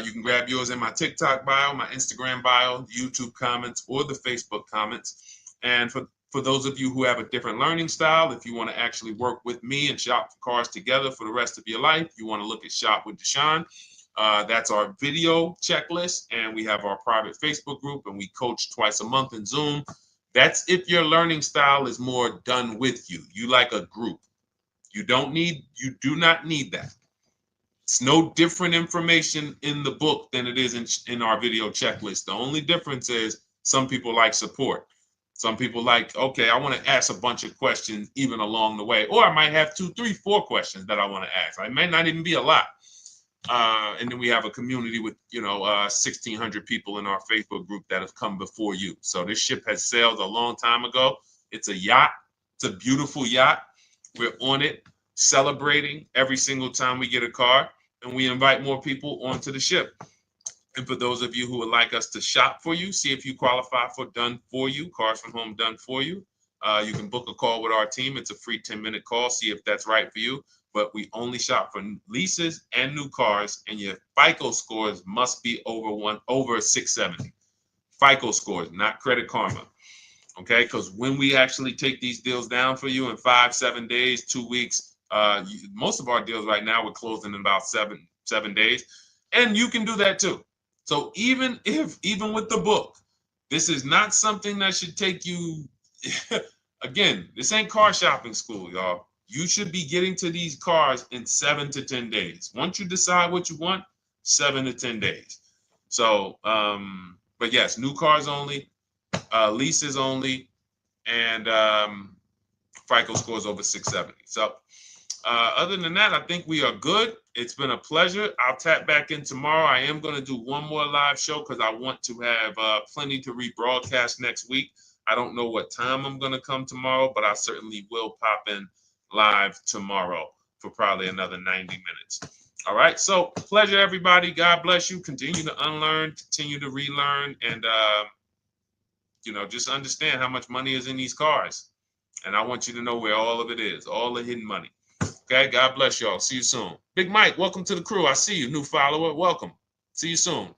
you can grab yours in my TikTok bio, my Instagram bio, YouTube comments, or the Facebook comments. And for those of you who have a different learning style, if you want to actually work with me and shop for cars together for the rest of your life, you want to look at Shop with Deshone. That's our video checklist. And we have our private Facebook group, and we coach twice a month in Zoom. That's if your learning style is more done with you. You like a group. You do not need that. It's no different information in the book than it is in our video checklist. The only difference is some people like support. Some people like, okay, I want to ask a bunch of questions even along the way, or I might have 2, 3, 4 questions that I want to ask. It may not even be a lot. And then we have a community with 1,600 people in our Facebook group that have come before you. So this ship has sailed a long time ago. It's a yacht. It's a beautiful yacht. We're on it, celebrating every single time we get a car, and we invite more people onto the ship. And for those of you who would like us to shop for you, see if you qualify for done for you, cars from home done for you. You can book a call with our team. It's a free 10-minute call. See if that's right for you. But we only shop for leases and new cars, and your FICO scores must be over 670. FICO scores, not Credit Karma. Okay, because when we actually take these deals down for you in 5, 7 days, 2 weeks, most of our deals right now we're closing in about seven days, and you can do that too. So even with the book, this is not something that should take you. Again, this ain't car shopping school, y'all. You should be getting to these cars in 7 to 10 days. Once you decide what you want, 7 to 10 days. So, but yes, new cars only, leases only, and FICO scores over 670. So other than that, I think we are good. It's been a pleasure. I'll tap back in tomorrow. I am going to do one more live show because I want to have plenty to rebroadcast next week. I don't know what time I'm going to come tomorrow, but I certainly will pop in live tomorrow for probably another 90 minutes. All right. So pleasure, everybody. God bless you. Continue to unlearn, continue to relearn, and just understand how much money is in these cars. And I want you to know where all of it is, all the hidden money. Okay, God bless y'all. See you soon. Big Mike, welcome to the crew. I see you, new follower. Welcome. See you soon.